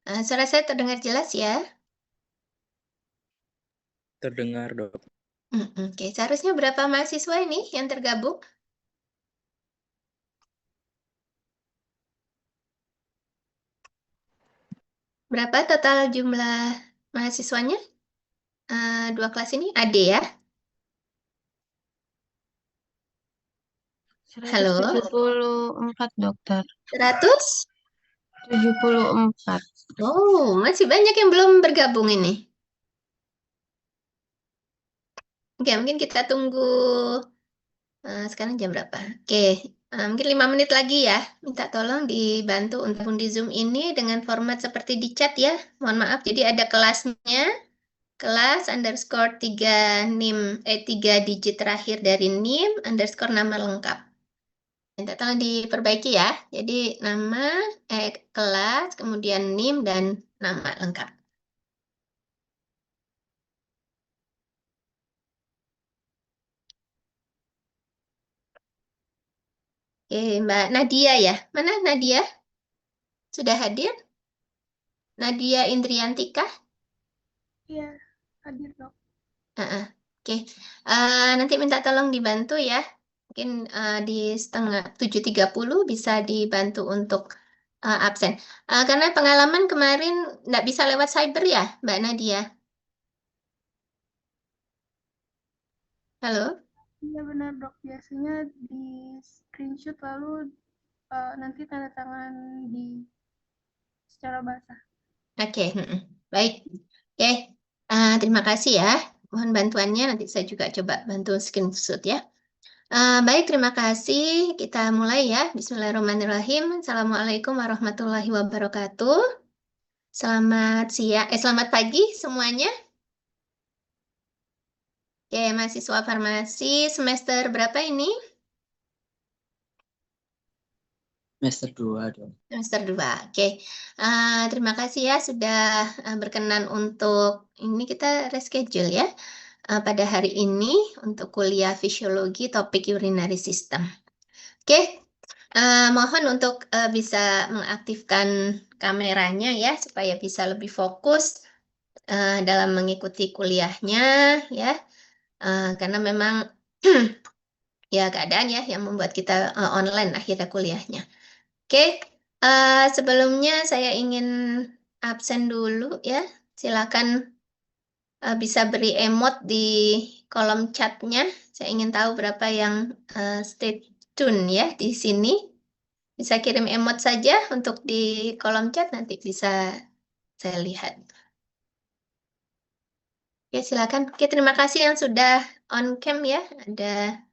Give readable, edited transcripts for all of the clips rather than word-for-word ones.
Suara saya terdengar jelas ya? Terdengar, Dok. Oke, seharusnya berapa mahasiswa ini yang tergabung? Berapa total jumlah mahasiswanya? Dua kelas ini AD ya? Halo, 174, dokter. 100? 74. Oh, masih banyak yang belum bergabung ini. Oke, mungkin kita tunggu. Sekarang jam berapa? Oke, mungkin 5 menit lagi ya. Minta tolong dibantu untuk di Zoom ini dengan format seperti di chat ya. Mohon maaf, jadi ada kelasnya. Kelas underscore 3 digit terakhir dari NIM underscore nama lengkap. Minta tolong diperbaiki ya. Jadi nama, kelas, kemudian NIM dan nama lengkap. Oke, Mbak Nadia ya. Mana Nadia? Sudah hadir? Nadia Indriantika? Iya, hadir, dok. Oke, nanti minta tolong dibantu ya. Mungkin di setengah 7.30 bisa dibantu untuk absen. Karena pengalaman kemarin nggak bisa lewat cyber ya, Mbak Nadia. Halo? Iya benar, dok. Biasanya di screenshot lalu nanti tanda tangan di secara basah. Oke, baik. Oke, terima kasih ya. Mohon bantuannya, nanti saya juga coba bantu screenshot ya. Baik, terima kasih. Kita mulai ya. Bismillahirrahmanirrahim. Assalamualaikum warahmatullahi wabarakatuh. Selamat siang, selamat pagi semuanya. Oke, mahasiswa farmasi semester berapa ini? Semester 2, Dok. Semester 2. Oke. Terima kasih ya sudah berkenan untuk ini kita reschedule ya. Pada hari ini untuk kuliah fisiologi topik urinary system. Oke. Mohon untuk bisa mengaktifkan kameranya ya supaya bisa lebih fokus dalam mengikuti kuliahnya ya. Karena memang ya keadaan ya yang membuat kita online akhirnya kuliahnya. Oke, sebelumnya saya ingin absen dulu ya. Silakan bisa beri emot di kolom chatnya. Saya ingin tahu berapa yang stay tune ya di sini. Bisa kirim emot saja untuk di kolom chat nanti bisa saya lihat. Oke, silakan. Oke, terima kasih yang sudah on cam ya. Ada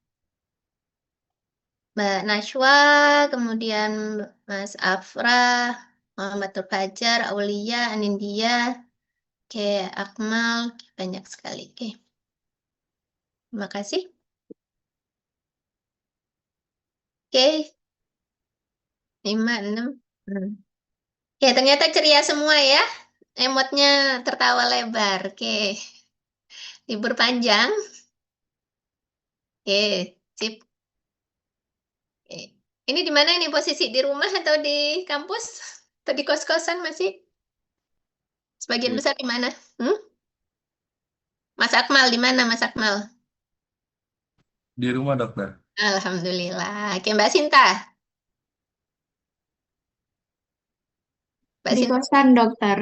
Mbak Najwa, kemudian Mas Afra, Muhammad Nur Fajar, Aulia, Anindya, oke, Akmal, banyak sekali. Oke, terima kasih. Oke, 5, 6. Ya, ternyata ceria semua ya. Emotnya tertawa lebar. Oke, libur panjang. Oke, sip. Oke. Ini di mana ini posisi? Di rumah atau di kampus? Atau di kos-kosan masih? Sebagian besar di mana? Mas Akmal, di mana Mas Akmal? Di rumah, dokter. Alhamdulillah. Oke, Mbak Sinta. Mbak Di Sinta, kosan, dokter.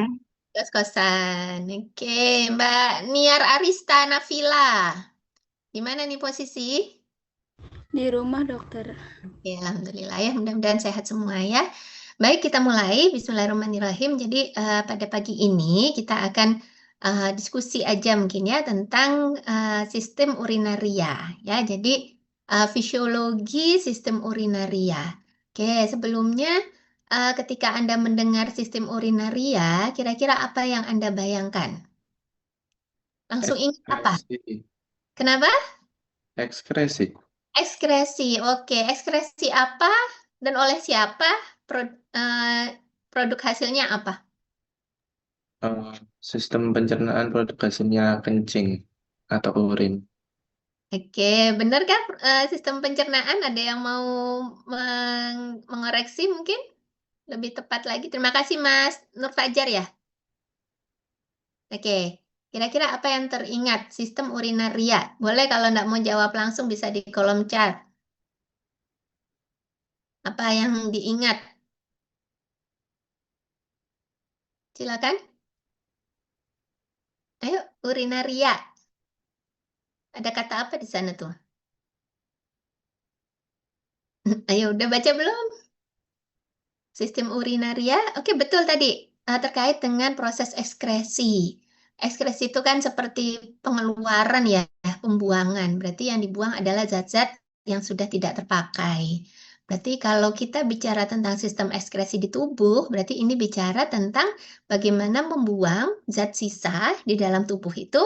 kos-kosan. Oke, Mbak Niar Arista Nafila. Di mana nih posisi? Di rumah, dokter. Oke, alhamdulillah ya. Mudah-mudahan sehat semua ya. Baik, kita mulai. Bismillahirrahmanirrahim. Jadi pada pagi ini kita akan diskusi aja mungkin ya tentang sistem urinaria ya. Jadi fisiologi sistem urinaria. Oke, sebelumnya ketika Anda mendengar sistem urinaria, kira-kira apa yang Anda bayangkan? Langsung ingat apa? Ekskresi. Kenapa? Ekskresi. Ekskresi. Oke, ekskresi apa dan oleh siapa? Produk hasilnya apa? Sistem pencernaan produk hasilnya kencing atau urin. Oke, benar kan sistem pencernaan? Ada yang mau mengoreksi mungkin? Lebih tepat lagi. Terima kasih Mas Nur Fajar ya. Oke, kira-kira apa yang teringat sistem urinaria? Boleh kalau nggak mau jawab langsung bisa di kolom chat. Apa yang diingat? Silakan. Ayo, urinaria. Ada kata apa di sana tuh? Ayo, udah baca belum? Sistem urinaria, oke betul tadi. Terkait dengan proses ekskresi. Ekskresi itu kan seperti pengeluaran ya, pembuangan. Berarti yang dibuang adalah zat-zat yang sudah tidak terpakai. Berarti kalau kita bicara tentang sistem ekskresi di tubuh, berarti ini bicara tentang bagaimana membuang zat sisa di dalam tubuh itu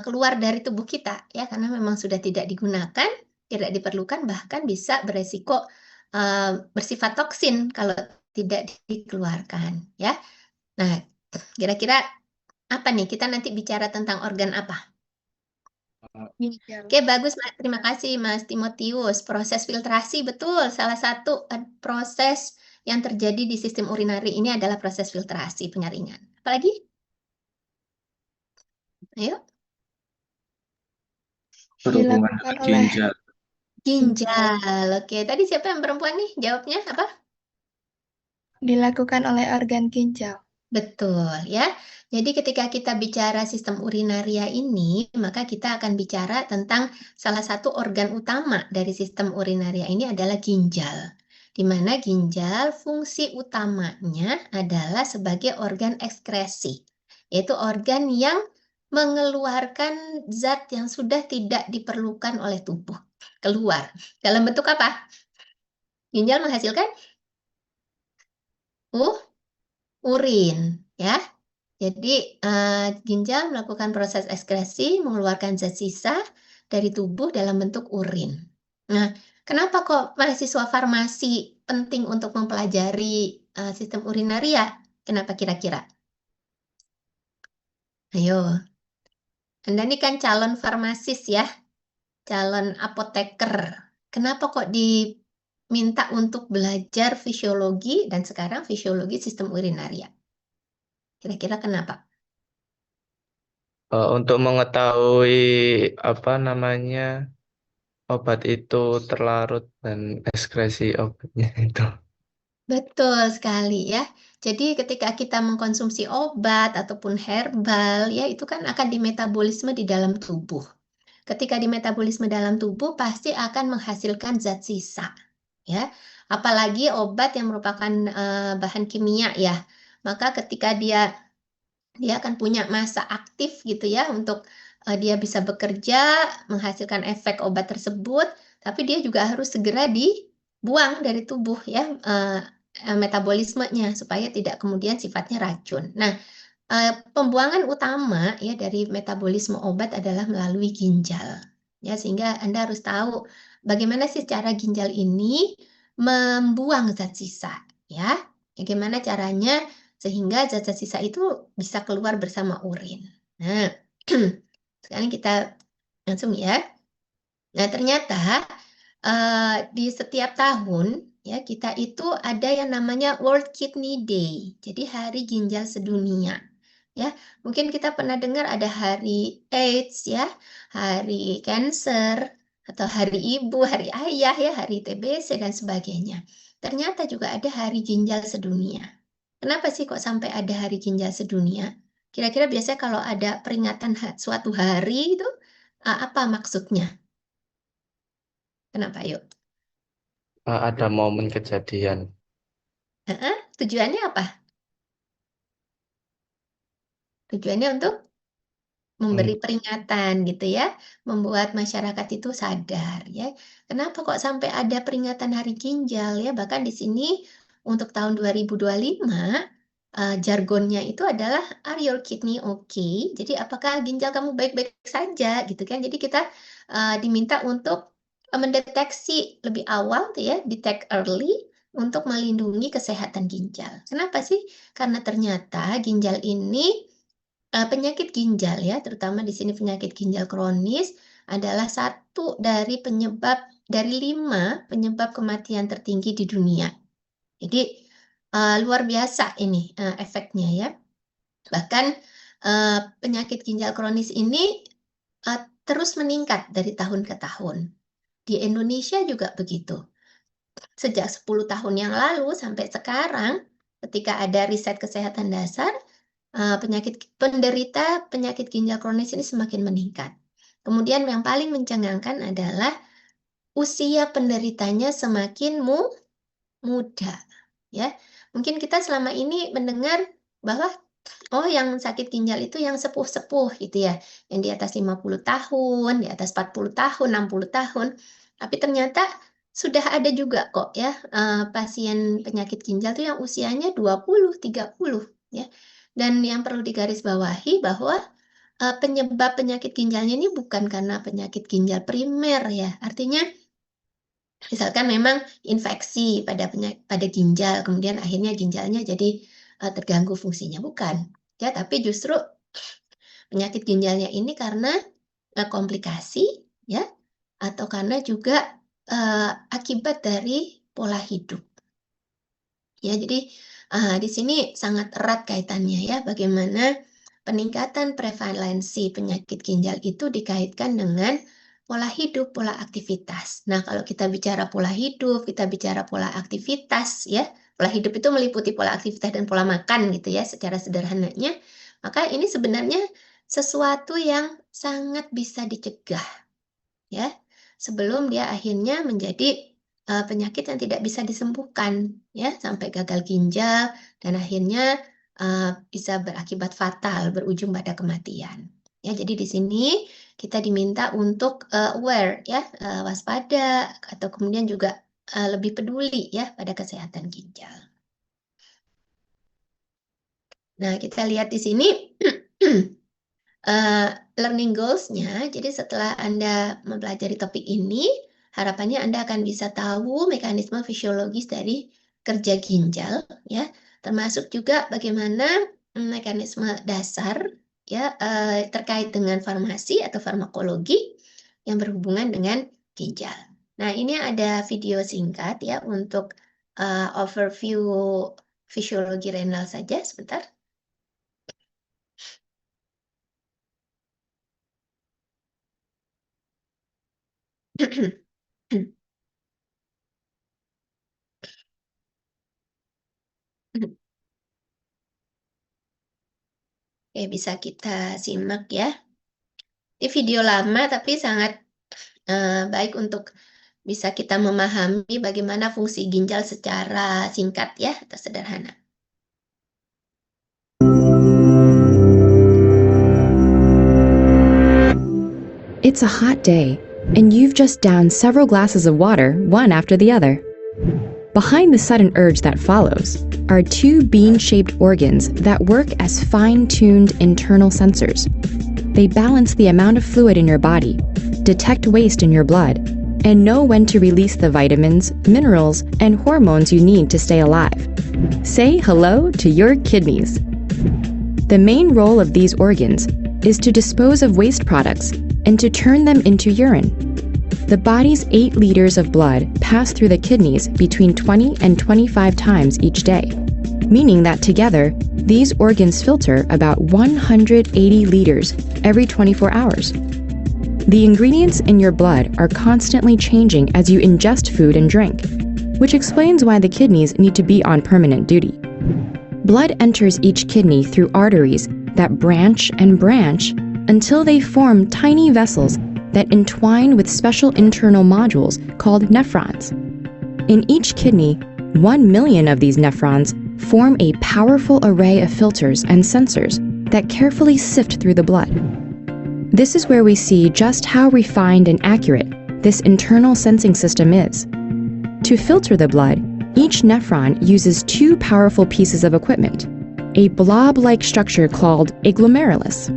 keluar dari tubuh kita ya, karena memang sudah tidak digunakan, tidak diperlukan, bahkan bisa beresiko bersifat toksin kalau tidak dikeluarkan ya. Nah, kira-kira apa nih? Kita nanti bicara tentang organ apa? Ginjal. Oke, bagus, Mas. Terima kasih, Mas Timotius. Proses filtrasi, betul. Salah satu proses yang terjadi di sistem urinari ini adalah proses filtrasi penyaringan. Apalagi? Ayo. Berhubungan Dilakukan dengan oleh ginjal. Ginjal. Oke, tadi siapa yang perempuan nih? Jawabnya apa? dilakukan oleh organ ginjal. Betul ya. Jadi ketika kita bicara sistem urinaria ini, maka kita akan bicara tentang salah satu organ utama dari sistem urinaria ini adalah ginjal. Di mana ginjal fungsi utamanya adalah sebagai organ ekskresi, yaitu organ yang mengeluarkan zat yang sudah tidak diperlukan oleh tubuh. Keluar. Dalam bentuk apa? Ginjal menghasilkan urin, ya. Jadi ginjal melakukan proses ekskresi, mengeluarkan zat sisa dari tubuh dalam bentuk urin. Nah, kenapa kok mahasiswa farmasi penting untuk mempelajari sistem urinaria? Kenapa kira-kira? Ayo, Anda ini kan calon farmasis ya, calon apoteker. Kenapa kok diminta untuk belajar fisiologi dan sekarang fisiologi sistem urinaria? Kira-kira kenapa? Untuk mengetahui apa namanya obat itu terlarut dan ekskresi obatnya itu. Betul sekali ya. Jadi ketika kita mengkonsumsi obat ataupun herbal ya itu kan akan dimetabolisme di dalam tubuh. Ketika dimetabolisme dalam tubuh pasti akan menghasilkan zat sisa ya. Apalagi obat yang merupakan bahan kimia ya. Maka ketika dia akan punya masa aktif gitu ya untuk dia bisa bekerja menghasilkan efek obat tersebut, tapi dia juga harus segera dibuang dari tubuh ya metabolismenya supaya tidak kemudian sifatnya racun. Nah, pembuangan utama ya dari metabolisme obat adalah melalui ginjal. Ya, sehingga Anda harus tahu bagaimana sih cara ginjal ini membuang zat sisa ya. Bagaimana caranya sehingga zat-zat sisa itu bisa keluar bersama urin. Nah, sekarang kita langsung ya. Nah, ternyata di setiap tahun ya kita itu ada yang namanya World Kidney Day. Jadi hari ginjal sedunia. Ya, mungkin kita pernah dengar ada hari AIDS ya, hari cancer atau hari ibu, hari ayah ya, hari TBC dan sebagainya. Ternyata juga ada hari ginjal sedunia. Kenapa sih kok sampai ada hari ginjal sedunia? Kira-kira biasanya kalau ada peringatan suatu hari itu apa maksudnya? Kenapa yuk? Ada momen kejadian. Tujuannya apa? Tujuannya untuk memberi peringatan gitu ya, membuat masyarakat itu sadar ya. Kenapa kok sampai ada peringatan Hari Ginjal ya? Bahkan di sini untuk tahun 2025 jargonnya itu adalah Are your kidney okay? Jadi apakah ginjal kamu baik-baik saja gitu kan? Jadi kita diminta untuk mendeteksi lebih awal tuh ya, detect early untuk melindungi kesehatan ginjal. Kenapa sih? Karena ternyata ginjal ini penyakit ginjal ya, terutama di sini penyakit ginjal kronis adalah satu dari penyebab dari 5 penyebab kematian tertinggi di dunia. Jadi luar biasa ini efeknya ya. Bahkan penyakit ginjal kronis ini terus meningkat dari tahun ke tahun. Di Indonesia juga begitu. Sejak 10 tahun yang lalu sampai sekarang, ketika ada riset kesehatan dasar, penderita penyakit ginjal kronis ini semakin meningkat. Kemudian yang paling mencengangkan adalah usia penderitanya semakin muda, ya. Mungkin kita selama ini mendengar bahwa yang sakit ginjal itu yang sepuh-sepuh gitu ya, yang di atas 50 tahun, di atas 40 tahun, 60 tahun. Tapi ternyata sudah ada juga kok ya, pasien penyakit ginjal itu yang usianya 20, 30 ya. Dan yang perlu digarisbawahi bahwa penyebab penyakit ginjalnya ini bukan karena penyakit ginjal primer ya. Artinya misalkan memang infeksi pada ginjal, kemudian akhirnya ginjalnya jadi terganggu fungsinya, bukan. Ya, tapi justru penyakit ginjalnya ini karena komplikasi ya, atau karena juga akibat dari pola hidup. Ya, jadi di sini sangat erat kaitannya ya, bagaimana peningkatan prevalensi penyakit ginjal itu dikaitkan dengan pola hidup, pola aktivitas. Nah, kalau kita bicara pola hidup, kita bicara pola aktivitas ya. Pola hidup itu meliputi pola aktivitas dan pola makan gitu ya, secara sederhananya. Maka ini sebenarnya sesuatu yang sangat bisa dicegah ya, sebelum dia akhirnya menjadi penyakit yang tidak bisa disembuhkan ya, sampai gagal ginjal dan akhirnya bisa berakibat fatal, berujung pada kematian. Ya, jadi di sini kita diminta untuk aware ya, waspada atau kemudian juga lebih peduli ya pada kesehatan ginjal. Nah, kita lihat di sini learning goals-nya. Jadi setelah Anda mempelajari topik ini, harapannya Anda akan bisa tahu mekanisme fisiologis dari kerja ginjal ya, termasuk juga bagaimana mekanisme dasar ya terkait dengan farmasi atau farmakologi yang berhubungan dengan ginjal. Nah, ini ada video singkat ya untuk overview fisiologi renal saja sebentar. Oke, bisa kita simak ya. Ini video lama tapi sangat baik untuk bisa kita memahami bagaimana fungsi ginjal secara singkat ya, atau sederhana. It's a hot day, and you've just downed several glasses of water, one after the other. Behind the sudden urge that follows are two bean-shaped organs that work as fine-tuned internal sensors. They balance the amount of fluid in your body, detect waste in your blood, and know when to release the vitamins, minerals, and hormones you need to stay alive. Say hello to your kidneys. The main role of these organs is to dispose of waste products and to turn them into urine. The body's 8 liters of blood pass through the kidneys between 20 and 25 times each day, meaning that together, these organs filter about 180 liters every 24 hours. The ingredients in your blood are constantly changing as you ingest food and drink, which explains why the kidneys need to be on permanent duty. Blood enters each kidney through arteries that branch and branch until they form tiny vessels that entwine with special internal modules called nephrons. In each kidney, 1 million of these nephrons form a powerful array of filters and sensors that carefully sift through the blood. This is where we see just how refined and accurate this internal sensing system is. To filter the blood, each nephron uses 2 powerful pieces of equipment, a blob-like structure called a glomerulus,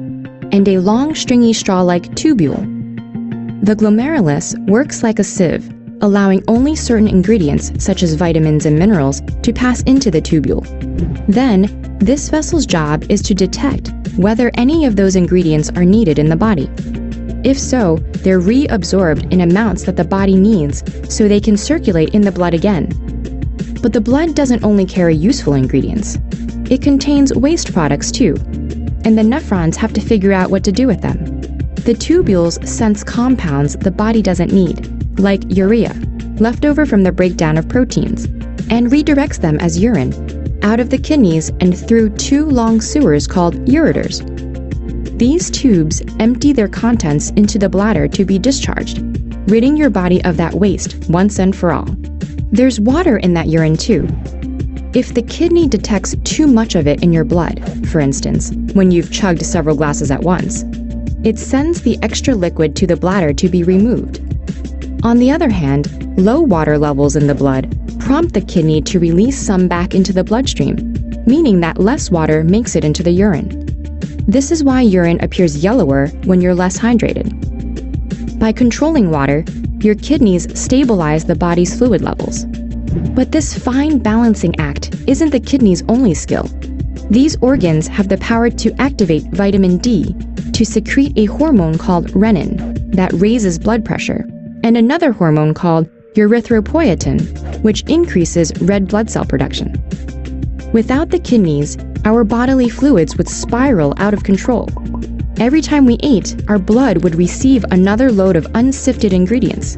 and a long stringy straw-like tubule. The glomerulus works like a sieve, allowing only certain ingredients, such as vitamins and minerals, to pass into the tubule. Then, this vessel's job is to detect whether any of those ingredients are needed in the body. If so, they're reabsorbed in amounts that the body needs so they can circulate in the blood again. But the blood doesn't only carry useful ingredients. It contains waste products too, and the nephrons have to figure out what to do with them. The tubules sense compounds the body doesn't need, like urea, left over from the breakdown of proteins, and redirects them as urine out of the kidneys and through two long sewers called ureters. These tubes empty their contents into the bladder to be discharged, ridding your body of that waste once and for all. There's water in that urine too. If the kidney detects too much of it in your blood, for instance, when you've chugged several glasses at once, it sends the extra liquid to the bladder to be removed. On the other hand, low water levels in the blood prompt the kidney to release some back into the bloodstream, meaning that less water makes it into the urine. This is why urine appears yellower when you're less hydrated. By controlling water, your kidneys stabilize the body's fluid levels. But this fine balancing act isn't the kidney's only skill. These organs have the power to activate vitamin D to secrete a hormone called renin that raises blood pressure, and another hormone called erythropoietin, which increases red blood cell production. Without the kidneys, our bodily fluids would spiral out of control. Every time we ate, our blood would receive another load of unsifted ingredients.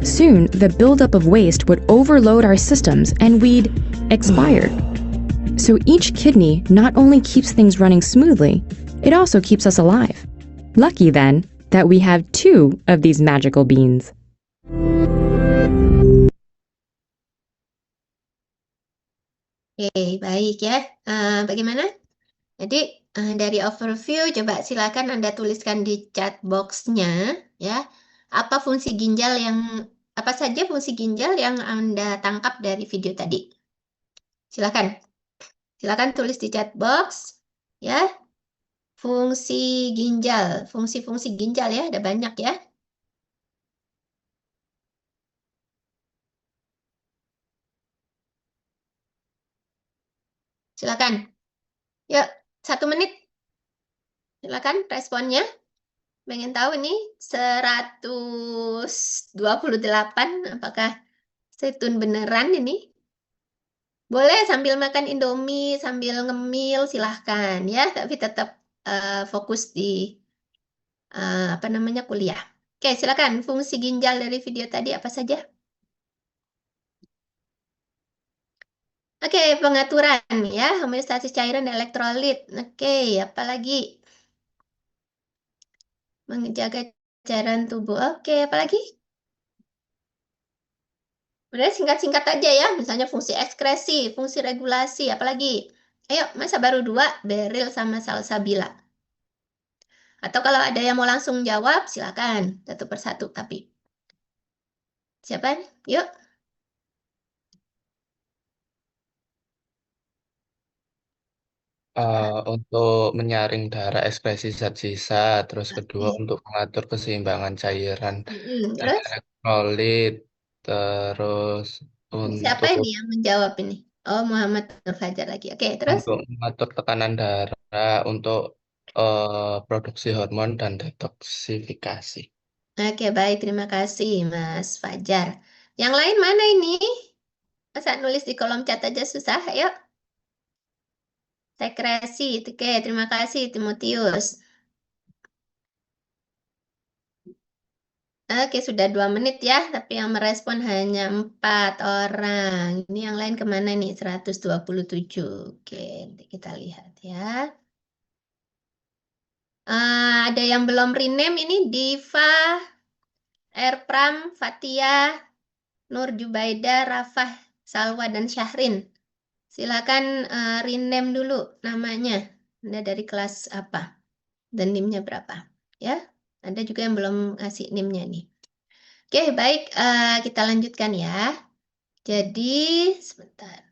Soon, the buildup of waste would overload our systems and we'd expire. So each kidney not only keeps things running smoothly, it also keeps us alive. Lucky then that we have two of these magical beans. Oke, baik ya. Bagaimana? Jadi dari overview, coba silakan Anda tuliskan di chat box-nya ya. Apa saja fungsi ginjal yang Anda tangkap dari video tadi? Silakan. Silakan tulis di chat box ya. Fungsi ginjal, fungsi-fungsi ginjal ya, ada banyak ya. Silakan. Yuk, 1 menit. Silakan responnya. Pengen tahu nih 128 apakah zaitun beneran ini? Boleh sambil makan Indomie, sambil ngemil silahkan ya, tapi tetap fokus di kuliah. Oke, silakan. Fungsi ginjal dari video tadi apa saja? Oke, pengaturan ya, homeostasis cairan dan elektrolit. Oke, apa lagi? Menjaga cairan tubuh. Oke, apa lagi? Udah singkat-singkat aja ya, misalnya fungsi ekskresi, fungsi regulasi, apalagi? Ayo, masa baru 2, beril sama salsabila. Atau kalau ada yang mau langsung jawab, silakan, satu persatu tapi. Siapa? Yuk. Untuk menyaring darah ekspresi zat sisa, terus kedua Oke. untuk mengatur keseimbangan cairan Terus, elektrolit, terus siapa untuk ini yang menjawab ini? Oh, Muhammad Nur Fajar lagi. Oke, terus? mengatur tekanan darah, untuk produksi hormon dan detoksifikasi. Oke, baik. Terima kasih, Mas Fajar. Yang lain mana ini? Masa nulis di kolom chat aja susah? Ayo. Sekresi. Oke, terima kasih, Timotius. Oke, sudah 2 menit ya, tapi yang merespon hanya 4 orang. Ini yang lain kemana nih? 127. Oke, nanti kita lihat ya. Ada yang belum rename ini, Diva, Erpram, Fatia, Nur Jubaida, Rafah, Salwa, dan Syahrin. Silakan rename dulu namanya. Anda dari kelas apa? Dan NIM-nya berapa? Ya, ada juga yang belum ngasih NIM-nya nih. Oke, baik. Kita lanjutkan ya. Jadi, sebentar.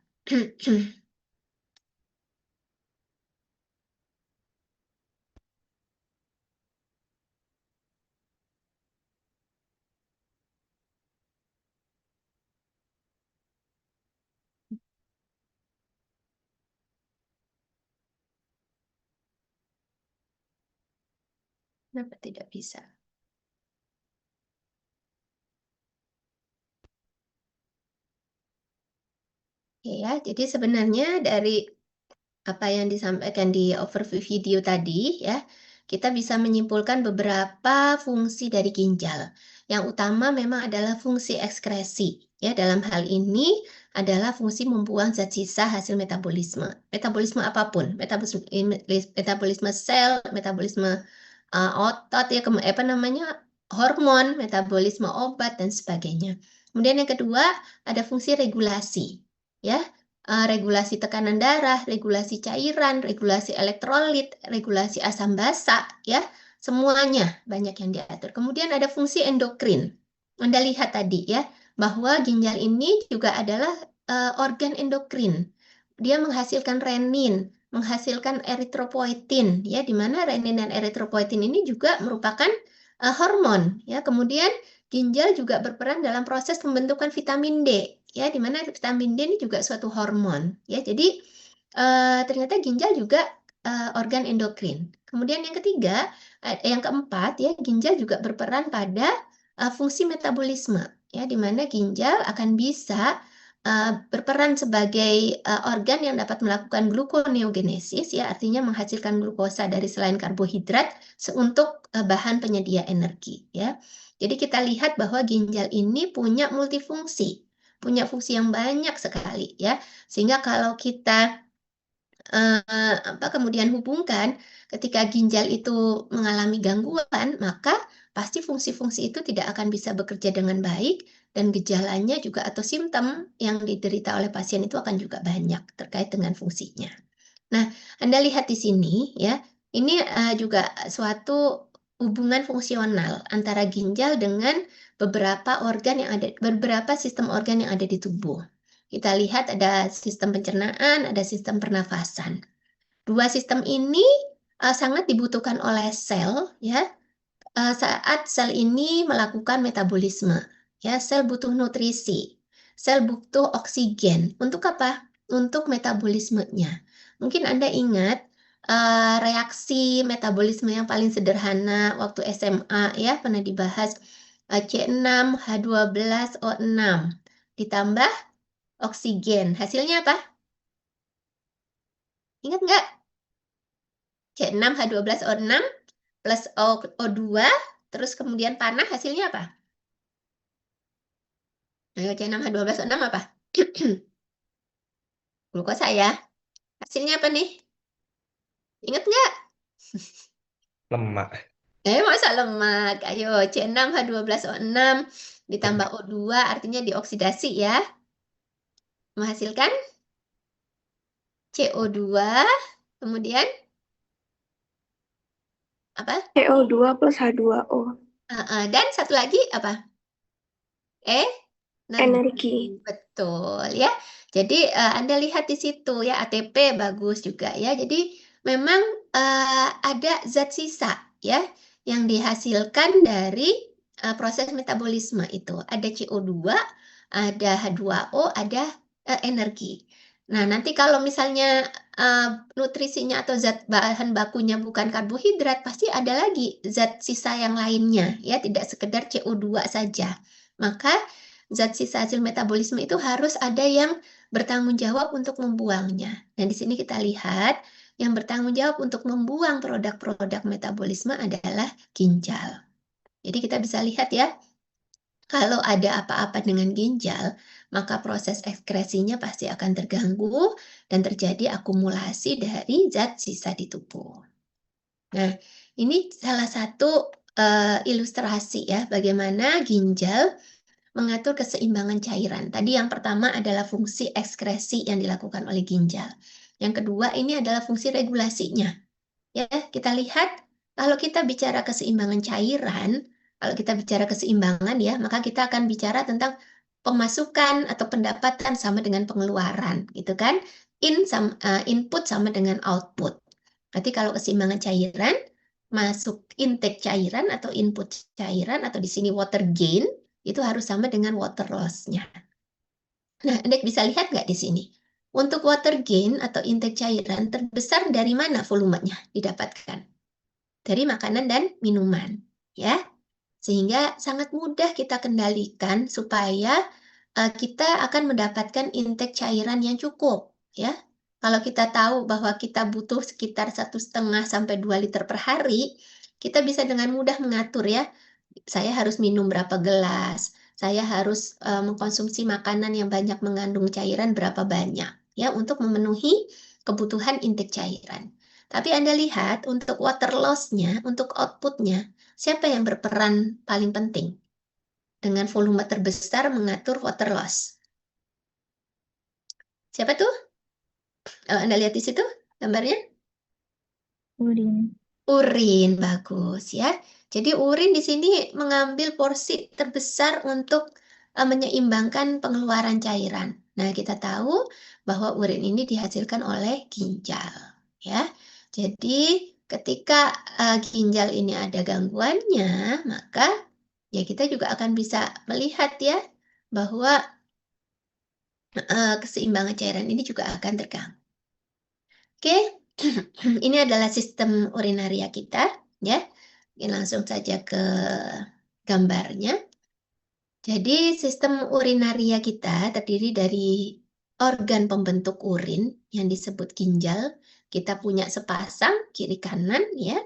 Kenapa tidak bisa? ya. Jadi sebenarnya dari apa yang disampaikan di overview video tadi ya, kita bisa menyimpulkan beberapa fungsi dari ginjal. Yang utama memang adalah fungsi ekskresi ya. Dalam hal ini adalah fungsi membuang zat sisa hasil metabolisme. Metabolisme apapun, metabolisme sel, metabolisme otot ya, hormon, metabolisme obat dan sebagainya. Kemudian yang kedua ada fungsi regulasi ya. Regulasi tekanan darah, regulasi cairan, regulasi elektrolit, regulasi asam basa ya. Semuanya banyak yang diatur. Kemudian ada fungsi endokrin. Anda lihat tadi ya, bahwa ginjal ini juga adalah organ endokrin. Dia menghasilkan renin, menghasilkan eritropoietin ya, di mana renin dan eritropoietin ini juga merupakan hormon ya. Kemudian ginjal juga berperan dalam proses pembentukan vitamin D ya, di mana vitamin D ini juga suatu hormon ya. Jadi ternyata ginjal juga organ endokrin. Kemudian yang ketiga, yang keempat ya, ginjal juga berperan pada fungsi metabolisme ya, di mana ginjal akan bisa berperan sebagai organ yang dapat melakukan gluconeogenesis ya, artinya menghasilkan glukosa dari selain karbohidrat untuk bahan penyedia energi ya. Jadi kita lihat bahwa ginjal ini punya multifungsi, punya fungsi yang banyak sekali ya. Sehingga kalau kita kemudian hubungkan ketika ginjal itu mengalami gangguan, maka pasti fungsi-fungsi itu tidak akan bisa bekerja dengan baik dan gejalanya juga atau simptom yang diderita oleh pasien itu akan juga banyak terkait dengan fungsinya. Nah, Anda lihat di sini ya, ini juga suatu hubungan fungsional antara ginjal dengan beberapa sistem organ yang ada di tubuh. Kita lihat ada sistem pencernaan, ada sistem pernafasan. Dua sistem ini sangat dibutuhkan oleh sel ya, saat sel ini melakukan metabolisme. Ya, sel butuh nutrisi, sel butuh oksigen. Untuk apa? Untuk metabolismenya. Mungkin Anda ingat reaksi metabolisme yang paling sederhana waktu SMA ya, pernah dibahas C6H12O6 ditambah oksigen. Hasilnya apa? Ingat nggak? C6H12O6 plus O2, terus kemudian panah, hasilnya apa? Ayo, C6H12O6 apa? Glukosa ya. Hasilnya apa nih? Ingat nggak? Lemak. Masa lemak? Ayo, C6H12O6 ditambah O2 artinya dioksidasi ya. Menghasilkan CO2, kemudian apa? CO2 plus H2O. Dan satu lagi apa? Energi. Betul ya. Jadi Anda lihat di situ ya, ATP bagus juga ya. Jadi memang ada zat sisa ya yang dihasilkan dari proses metabolisme itu. Ada CO2, ada H2O, ada energi. Nah, nanti kalau misalnya nutrisinya atau zat bahan bakunya bukan karbohidrat, pasti ada lagi zat sisa yang lainnya ya, tidak sekedar CO2 saja. Maka zat sisa hasil metabolisme itu harus ada yang bertanggung jawab untuk membuangnya. Dan di sini kita lihat yang bertanggung jawab untuk membuang produk-produk metabolisme adalah ginjal. Jadi kita bisa lihat ya, kalau ada apa-apa dengan ginjal, maka proses ekskresinya pasti akan terganggu dan terjadi akumulasi dari zat sisa di tubuh. Nah, ini salah satu ilustrasi ya, bagaimana ginjal mengatur keseimbangan cairan. Tadi yang pertama adalah fungsi ekskresi yang dilakukan oleh ginjal. Yang kedua ini adalah fungsi regulasinya. Ya, kita lihat kalau kita bicara keseimbangan cairan, kalau kita bicara keseimbangan ya, maka kita akan bicara tentang pemasukan atau pendapatan sama dengan pengeluaran, gitu kan? Input sama dengan output. Berarti kalau keseimbangan cairan, masuk intake cairan atau input cairan atau di sini water gain, itu harus sama dengan water loss-nya. Nah, Anda bisa lihat nggak di sini? Untuk water gain atau intake cairan terbesar dari mana volumenya didapatkan? Dari makanan dan minuman, ya. Sehingga sangat mudah kita kendalikan supaya kita akan mendapatkan intake cairan yang cukup, ya. Kalau kita tahu bahwa kita butuh sekitar 1,5 sampai 2 liter per hari, kita bisa dengan mudah mengatur ya. Saya harus minum berapa gelas, saya harus mengkonsumsi makanan yang banyak mengandung cairan berapa banyak, ya, untuk memenuhi kebutuhan intake cairan. Tapi Anda lihat untuk water loss-nya, untuk output-nya, siapa yang berperan paling penting? Dengan volume terbesar mengatur water loss. Siapa tuh? Anda lihat di situ gambarnya? Urin. Urin, bagus ya. Jadi urin di sini mengambil porsi terbesar untuk menyeimbangkan pengeluaran cairan. Nah, kita tahu bahwa urin ini dihasilkan oleh ginjal, ya. Jadi ketika ginjal ini ada gangguannya, maka ya kita juga akan bisa melihat ya bahwa keseimbangan cairan ini juga akan terganggu. Oke, ini adalah sistem urinaria kita, ya. Langsung saja ke gambarnya. Jadi sistem urinaria kita terdiri dari organ pembentuk urin yang disebut ginjal. Kita punya sepasang kiri kanan, ya.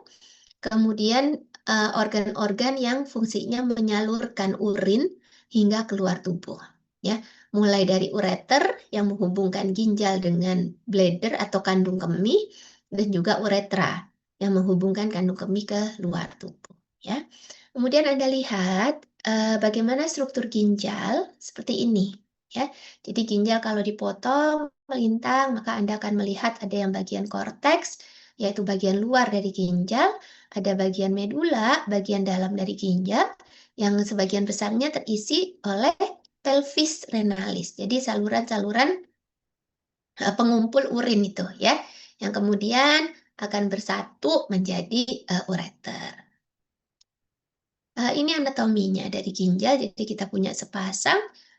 Kemudian organ-organ yang fungsinya menyalurkan urin hingga keluar tubuh, ya. Mulai dari ureter yang menghubungkan ginjal dengan bladder atau kandung kemih, dan juga uretra yang menghubungkan kandung kemih ke luar tubuh, ya. Kemudian Anda lihat bagaimana struktur ginjal seperti ini, ya. Jadi ginjal kalau dipotong melintang, maka Anda akan melihat ada yang bagian korteks, yaitu bagian luar dari ginjal, ada bagian medula, bagian dalam dari ginjal, yang sebagian besarnya terisi oleh pelvis renalis. Jadi saluran-saluran pengumpul urin itu, ya, yang kemudian akan bersatu menjadi ureter. Ini anatominya dari ginjal. Jadi kita punya sepasang.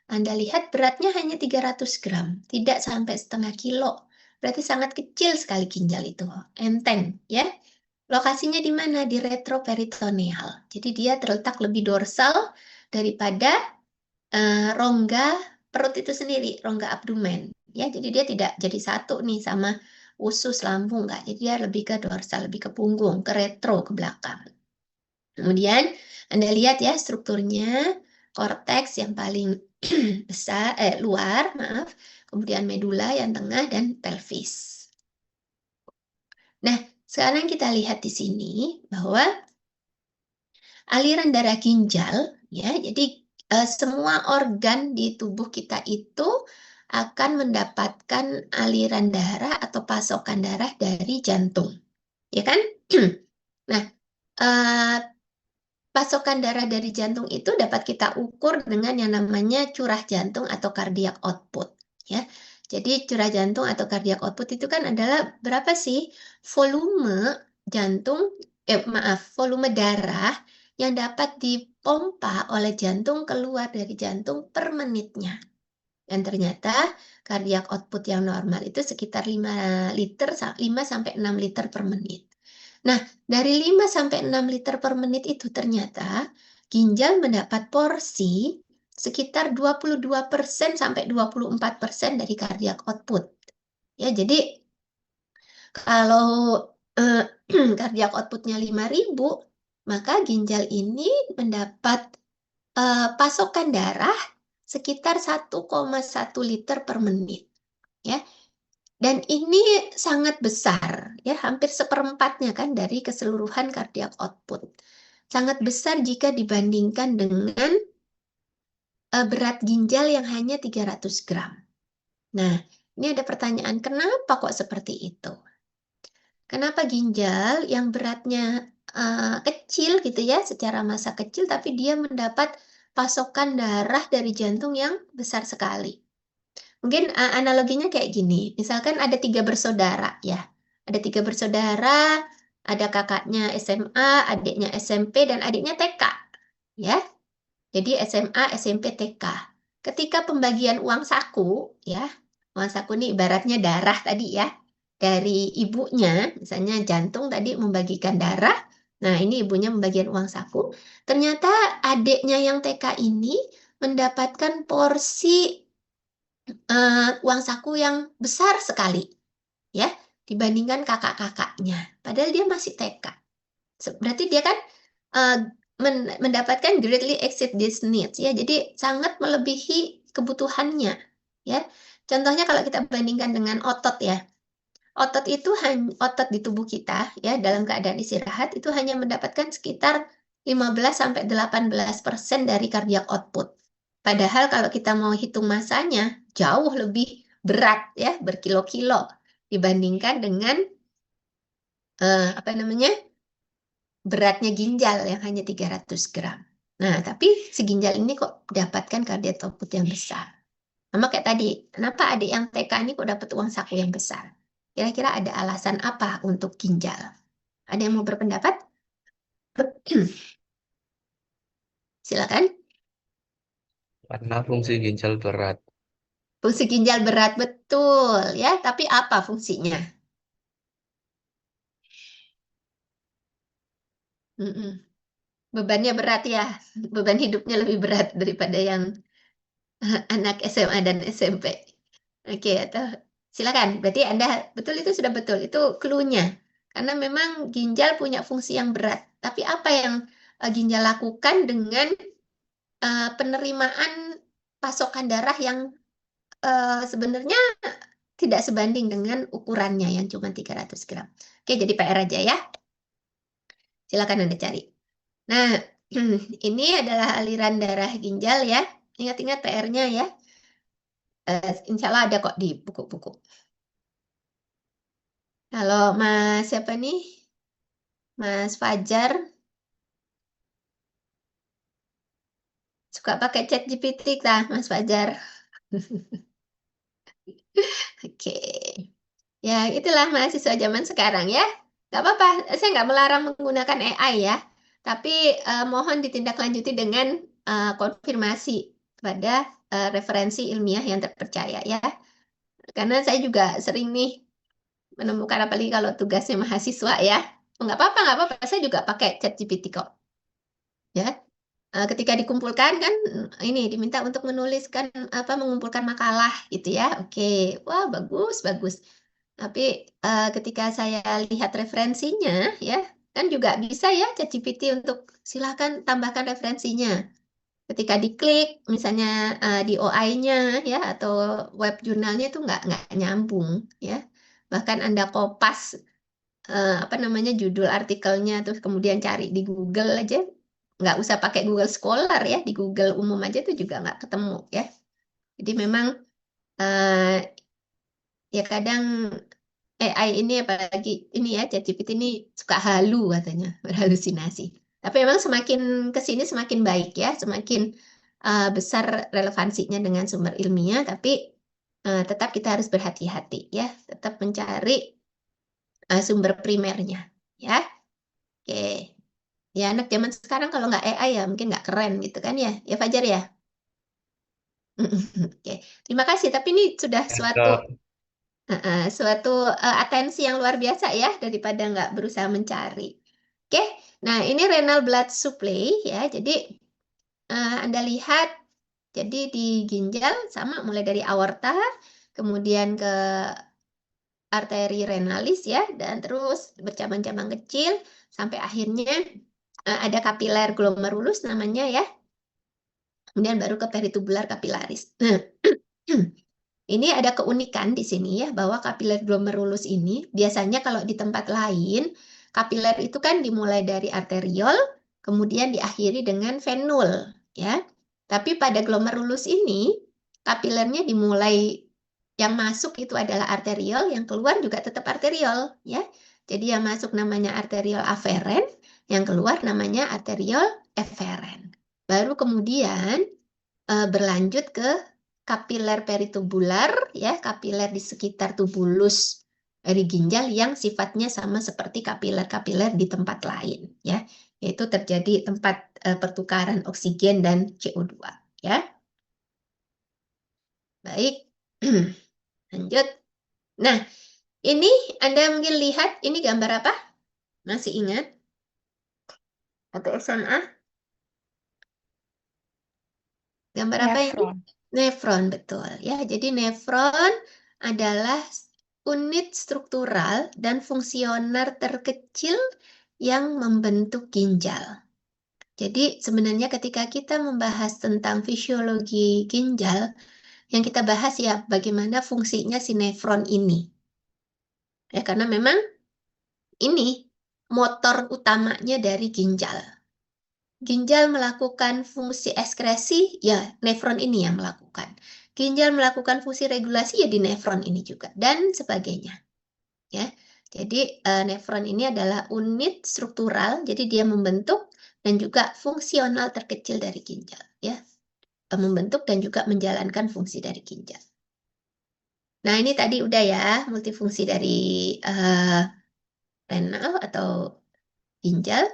Anda lihat beratnya hanya 300 gram, tidak sampai setengah kilo. Berarti sangat kecil sekali ginjal itu, enteng, ya. Lokasinya di mana? Di retroperitoneal. Jadi dia terletak lebih dorsal daripada rongga perut itu sendiri, rongga abdomen. Ya, jadi dia tidak jadi satu nih sama usus lambung, enggak. Jadi dia lebih ke dorsal, lebih ke punggung, ke retro, ke belakang. Kemudian Anda lihat ya strukturnya, korteks yang paling besar, luar, maaf. Kemudian medula yang tengah dan pelvis. Nah, sekarang kita lihat di sini bahwa aliran darah ginjal, ya, jadi semua organ di tubuh kita itu akan mendapatkan aliran darah atau pasokan darah dari jantung, ya kan? Nah, pasokan darah dari jantung itu dapat kita ukur dengan yang namanya curah jantung atau cardiac output, ya. Jadi curah jantung atau cardiac output itu kan adalah berapa sih volume jantung, volume darah yang dapat dipompa oleh jantung keluar dari jantung per menitnya. Dan ternyata cardiac output yang normal itu sekitar 5 sampai 6 liter per menit. Nah, dari 5 sampai 6 liter per menit itu ternyata ginjal mendapat porsi sekitar 22% sampai 24% dari cardiac output. Ya, jadi kalau cardiac outputnya 5.000, maka ginjal ini mendapat pasokan darah sekitar 1,1 liter per menit, ya. Dan ini sangat besar, ya, hampir seperempatnya kan dari keseluruhan cardiac output. Sangat besar jika dibandingkan dengan berat ginjal yang hanya 300 gram. Nah, ini ada pertanyaan, kenapa kok seperti itu? Kenapa ginjal yang beratnya kecil gitu ya, secara massa kecil, tapi dia mendapat pasokan darah dari jantung yang besar sekali? Mungkin analoginya kayak gini, misalkan ada 3 bersaudara ya, ada 3 bersaudara, ada kakaknya SMA, adiknya SMP, dan adiknya TK, ya. Jadi SMA, SMP, TK. Ketika pembagian uang saku, ya, uang saku ini ibaratnya darah tadi ya, dari ibunya, misalnya jantung tadi membagikan darah, nah ini ibunya membagikan uang saku, ternyata adiknya yang TK ini mendapatkan porsi uang saku yang besar sekali, ya, dibandingkan kakak-kakaknya. Padahal dia masih TK. Berarti dia kan mendapatkan greatly exceed these needs, ya. Jadi sangat melebihi kebutuhannya, ya. Contohnya kalau kita bandingkan dengan otot, ya. Otot itu otot di tubuh kita, ya, dalam keadaan istirahat itu hanya mendapatkan sekitar 15-18% dari cardiac output. Padahal kalau kita mau hitung masanya jauh lebih berat, ya, berkilo-kilo dibandingkan dengan beratnya ginjal yang hanya 300 gram. Nah, tapi si ginjal ini kok dapatkan cardiac output yang besar. Sama kayak tadi, kenapa adik yang TK ini kok dapat uang saku yang besar? Kira-kira ada alasan apa untuk ginjal? Ada yang mau berpendapat? Silakan. Karena fungsi ginjal berat. Fungsi ginjal berat, betul, ya. Tapi apa fungsinya? Bebannya berat, ya. Beban hidupnya lebih berat daripada yang anak SMA dan SMP. Oke, atau silakan. Berarti Anda betul, itu sudah betul. Itu clue-nya. Karena memang ginjal punya fungsi yang berat. Tapi apa yang ginjal lakukan dengan penerimaan pasokan darah yang sebenarnya tidak sebanding dengan ukurannya yang cuma 300 gram. Oke, jadi PR aja, ya. Silakan Anda cari. Nah, ini adalah aliran darah ginjal, ya. Ingat-ingat PR-nya, ya. Insya Allah ada kok di buku-buku. Kalau Mas siapa nih? Mas Fajar suka pakai ChatGPT lah, Mas Fajar. Oke. Ya, itulah mahasiswa zaman sekarang, ya. Nggak apa-apa, saya nggak melarang menggunakan AI, ya. Tapi mohon ditindaklanjuti dengan konfirmasi pada referensi ilmiah yang terpercaya, ya. Karena saya juga sering nih menemukan, apalagi kalau tugasnya mahasiswa, ya. Nggak apa-apa, saya juga pakai ChatGPT kok. Ya, ketika dikumpulkan kan ini diminta untuk menuliskan mengumpulkan makalah gitu, ya. Oke, wah bagus. Tapi ketika saya lihat referensinya, ya, kan juga bisa, ya, ChatGPT untuk silahkan tambahkan referensinya. Ketika diklik misalnya di OI-nya, ya, atau web jurnalnya itu nggak nyambung, ya. Bahkan Anda kopas judul artikelnya terus kemudian cari di Google aja, nggak usah pakai Google Scholar, ya, di Google umum aja itu juga nggak ketemu, ya. Jadi memang ya kadang AI ini, apalagi ini, ya, ChatGPT ini suka halu katanya, berhalusinasi. Tapi memang semakin kesini semakin baik, ya, semakin besar relevansinya dengan sumber ilmiah, tapi tetap kita harus berhati-hati, ya, tetap mencari sumber primernya, ya. Oke. Ya, anak zaman sekarang kalau nggak AI ya mungkin nggak keren gitu kan, ya. Ya, Fajar, ya. Oke. Terima kasih. Tapi ini sudah suatu atensi yang luar biasa, ya, daripada nggak berusaha mencari. Oke. Nah, ini renal blood supply, ya. Jadi Anda lihat, jadi di ginjal sama mulai dari aorta, kemudian ke arteri renalis, ya, dan terus bercabang-cabang kecil sampai akhirnya ada kapiler glomerulus namanya, ya. Kemudian baru ke peritubular kapilaris. Nah, ini ada keunikan di sini, ya, bahwa kapiler glomerulus ini biasanya kalau di tempat lain, kapiler itu kan dimulai dari arteriol, kemudian diakhiri dengan venul, ya. Tapi pada glomerulus ini, kapilernya dimulai, yang masuk itu adalah arteriol, yang keluar juga tetap arteriol, ya. Jadi yang masuk namanya arteriol aferen, yang keluar namanya arteriol eferen. Baru kemudian berlanjut ke kapiler peritubular, ya, kapiler di sekitar tubulus dari ginjal yang sifatnya sama seperti kapiler-kapiler di tempat lain, ya, yaitu terjadi tempat pertukaran oksigen dan CO2, ya. Baik, lanjut. Nah, ini Anda mungkin lihat, ini gambar apa? Masih ingat? Atau SMA? Gambar apa ini? Nefron. Nefron, betul ya. Jadi nefron adalah unit struktural dan fungsional terkecil yang membentuk ginjal. Jadi sebenarnya ketika kita membahas tentang fisiologi ginjal, yang kita bahas ya bagaimana fungsinya si nefron ini. Ya, karena memang ini motor utamanya dari ginjal. Ginjal melakukan fungsi ekskresi, ya nefron ini yang melakukan. Ginjal melakukan fungsi regulasi, ya di nefron ini juga, dan sebagainya. Ya, jadi nefron ini adalah unit struktural, jadi dia membentuk dan juga fungsional terkecil dari ginjal. Ya, membentuk dan juga menjalankan fungsi dari ginjal. Nah, ini tadi udah ya, multifungsi dari renal atau ginjal.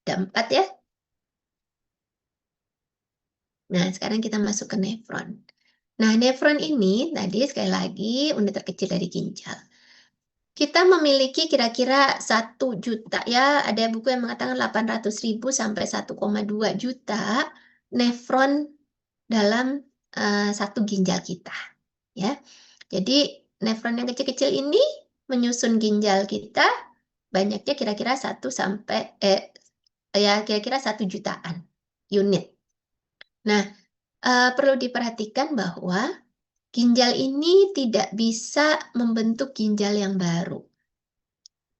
Ada 4 ya. Nah, sekarang kita masuk ke nefron. Nah, nefron ini tadi sekali lagi unit terkecil dari ginjal. Kita memiliki kira-kira 1 juta ya, ada buku yang mengatakan 800.000 sampai 1,2 juta nefron dalam satu ginjal kita. Ya, jadi nefron yang kecil-kecil ini menyusun ginjal kita banyaknya kira-kira 1 sampai kira-kira 1 jutaan unit. Nah, perlu diperhatikan bahwa ginjal ini tidak bisa membentuk ginjal yang baru.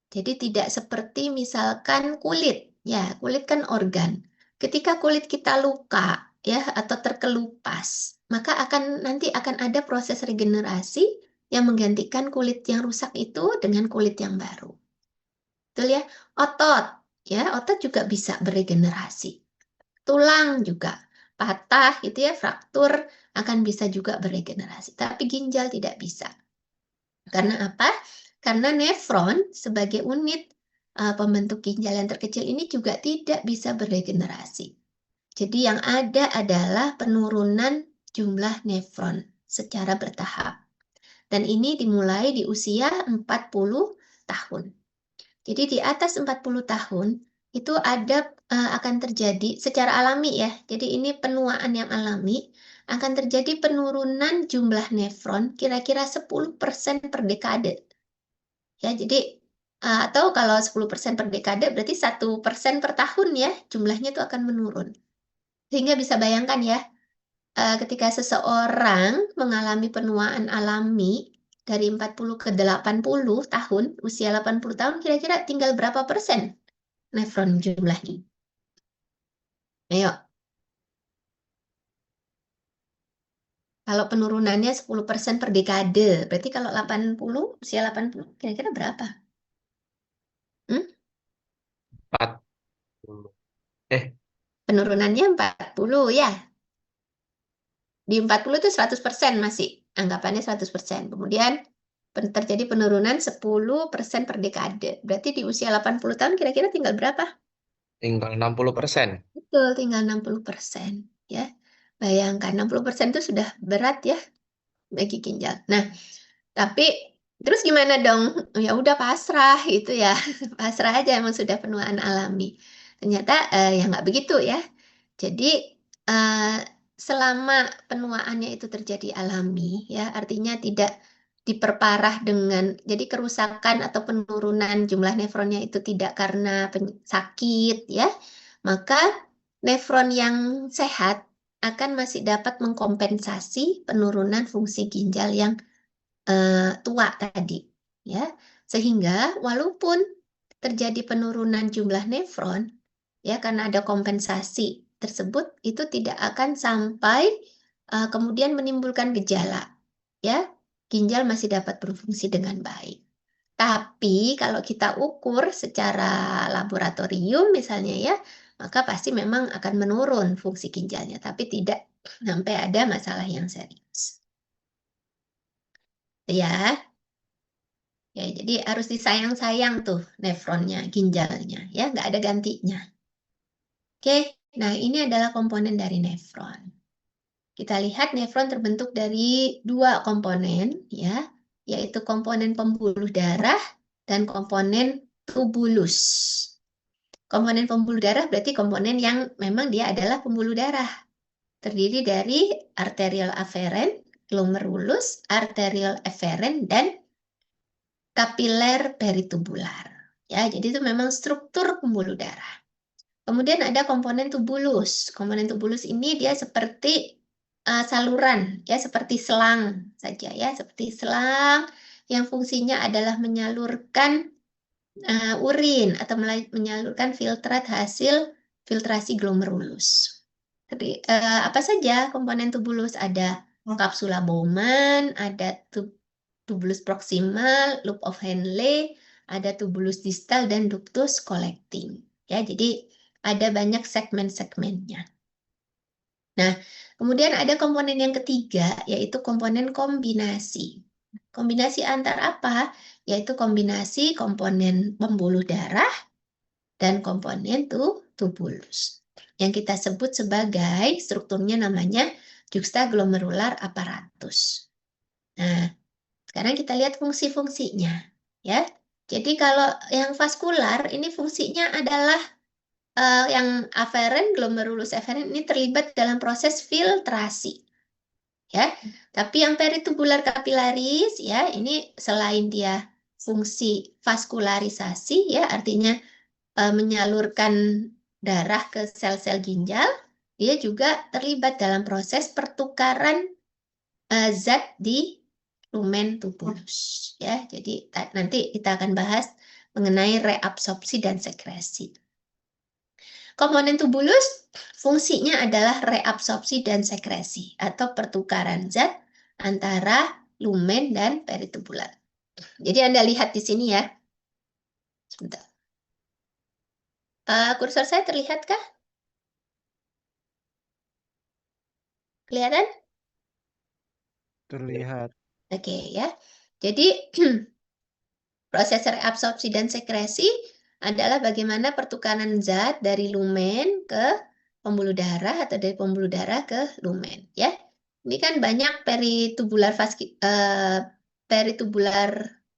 Jadi tidak seperti misalkan kulit. Ya, kulit kan organ. Ketika kulit kita luka ya atau terkelupas, maka nanti akan ada proses regenerasi yang menggantikan kulit yang rusak itu dengan kulit yang baru. Betul ya? Otot, ya, otot juga bisa beregenerasi. Tulang juga patah gitu ya, fraktur akan bisa juga beregenerasi. Tapi ginjal tidak bisa. Karena apa? Karena nefron sebagai unit pembentuk ginjal yang terkecil ini juga tidak bisa beregenerasi. Jadi yang ada adalah penurunan jumlah nefron secara bertahap. Dan ini dimulai di usia 40 tahun. Jadi di atas 40 tahun itu akan terjadi secara alami ya. Jadi ini penuaan yang alami, akan terjadi penurunan jumlah nefron kira-kira 10% per dekade. Ya, jadi atau kalau 10% per dekade berarti 1% per tahun ya, jumlahnya itu akan menurun. Sehingga bisa bayangkan ya, ketika seseorang mengalami penuaan alami dari 40 ke 80 tahun, usia 80 tahun kira-kira tinggal berapa persen nefron jumlahnya? Ayo. Kalau penurunannya 10% per dekade, berarti kalau 80, usia 80 kira-kira berapa? 40. Penurunannya 40 ya. Di 40 itu 100% masih, anggapannya 100%. Kemudian terjadi penurunan 10% per dekade. Berarti di usia 80 tahun kira-kira tinggal berapa? Tinggal 60%. Betul, tinggal 60%. Ya. Bayangkan 60% itu sudah berat ya bagi ginjal. Nah, tapi terus gimana dong? Ya udah pasrah gitu ya. Pasrah aja emang sudah penuaan alami. Ternyata ya nggak begitu ya. Jadi selama penuaannya itu terjadi alami ya, artinya tidak diperparah dengan jadi kerusakan atau penurunan jumlah nefronnya itu tidak karena sakit ya, maka nefron yang sehat akan masih dapat mengkompensasi penurunan fungsi ginjal yang tua tadi ya, sehingga walaupun terjadi penurunan jumlah nefron ya karena ada kompensasi tersebut itu tidak akan sampai kemudian menimbulkan gejala ya, ginjal masih dapat berfungsi dengan baik. Tapi kalau kita ukur secara laboratorium misalnya ya, maka pasti memang akan menurun fungsi ginjalnya, tapi tidak sampai ada masalah yang serius. Ya. Ya, jadi harus disayang-sayang tuh nefronnya, ginjalnya, ya nggak ada gantinya. Oke, nah ini adalah komponen dari nefron. Kita lihat nefron terbentuk dari 2 komponen, ya, yaitu komponen pembuluh darah dan komponen tubulus. Komponen pembuluh darah berarti komponen yang memang dia adalah pembuluh darah. Terdiri dari arterial aferen, glomerulus, arterial eferen, dan kapiler peritubular. Ya, jadi itu memang struktur pembuluh darah. Kemudian ada komponen tubulus. Komponen tubulus ini dia seperti saluran, ya seperti selang saja ya, seperti selang yang fungsinya adalah menyalurkan urin atau menyalurkan filtrat hasil filtrasi glomerulus. Jadi apa saja komponen tubulus? Ada kapsula Bowman, ada tubulus proximal, loop of Henle, ada tubulus distal dan ductus collecting. Ya, jadi ada banyak segmen-segmennya. Nah, kemudian ada komponen yang ketiga, yaitu komponen kombinasi. Kombinasi antar apa? Yaitu kombinasi komponen pembuluh darah dan komponen tubulus. Yang kita sebut sebagai strukturnya namanya juxtaglomerular apparatus. Nah, sekarang kita lihat fungsi-fungsinya. Ya, jadi kalau yang vaskular ini fungsinya adalah yang aferen, glomerulus eferen ini terlibat dalam proses filtrasi. Ya, tapi yang peritubular kapilaris ya ini selain dia fungsi vaskularisasi ya artinya menyalurkan darah ke sel-sel ginjal, dia juga terlibat dalam proses pertukaran zat di lumen tubulus ya. Jadi nanti kita akan bahas mengenai reabsorpsi dan sekresi. Komponen tubulus fungsinya adalah reabsorpsi dan sekresi atau pertukaran zat antara lumen dan peritubular. Jadi Anda lihat di sini ya. Sebentar. Kursor saya terlihatkah? Kelihatan? Terlihat. Oke ya. Jadi proses reabsorpsi dan sekresi adalah bagaimana pertukaran zat dari lumen ke pembuluh darah atau dari pembuluh darah ke lumen ya. Ini kan banyak peritubular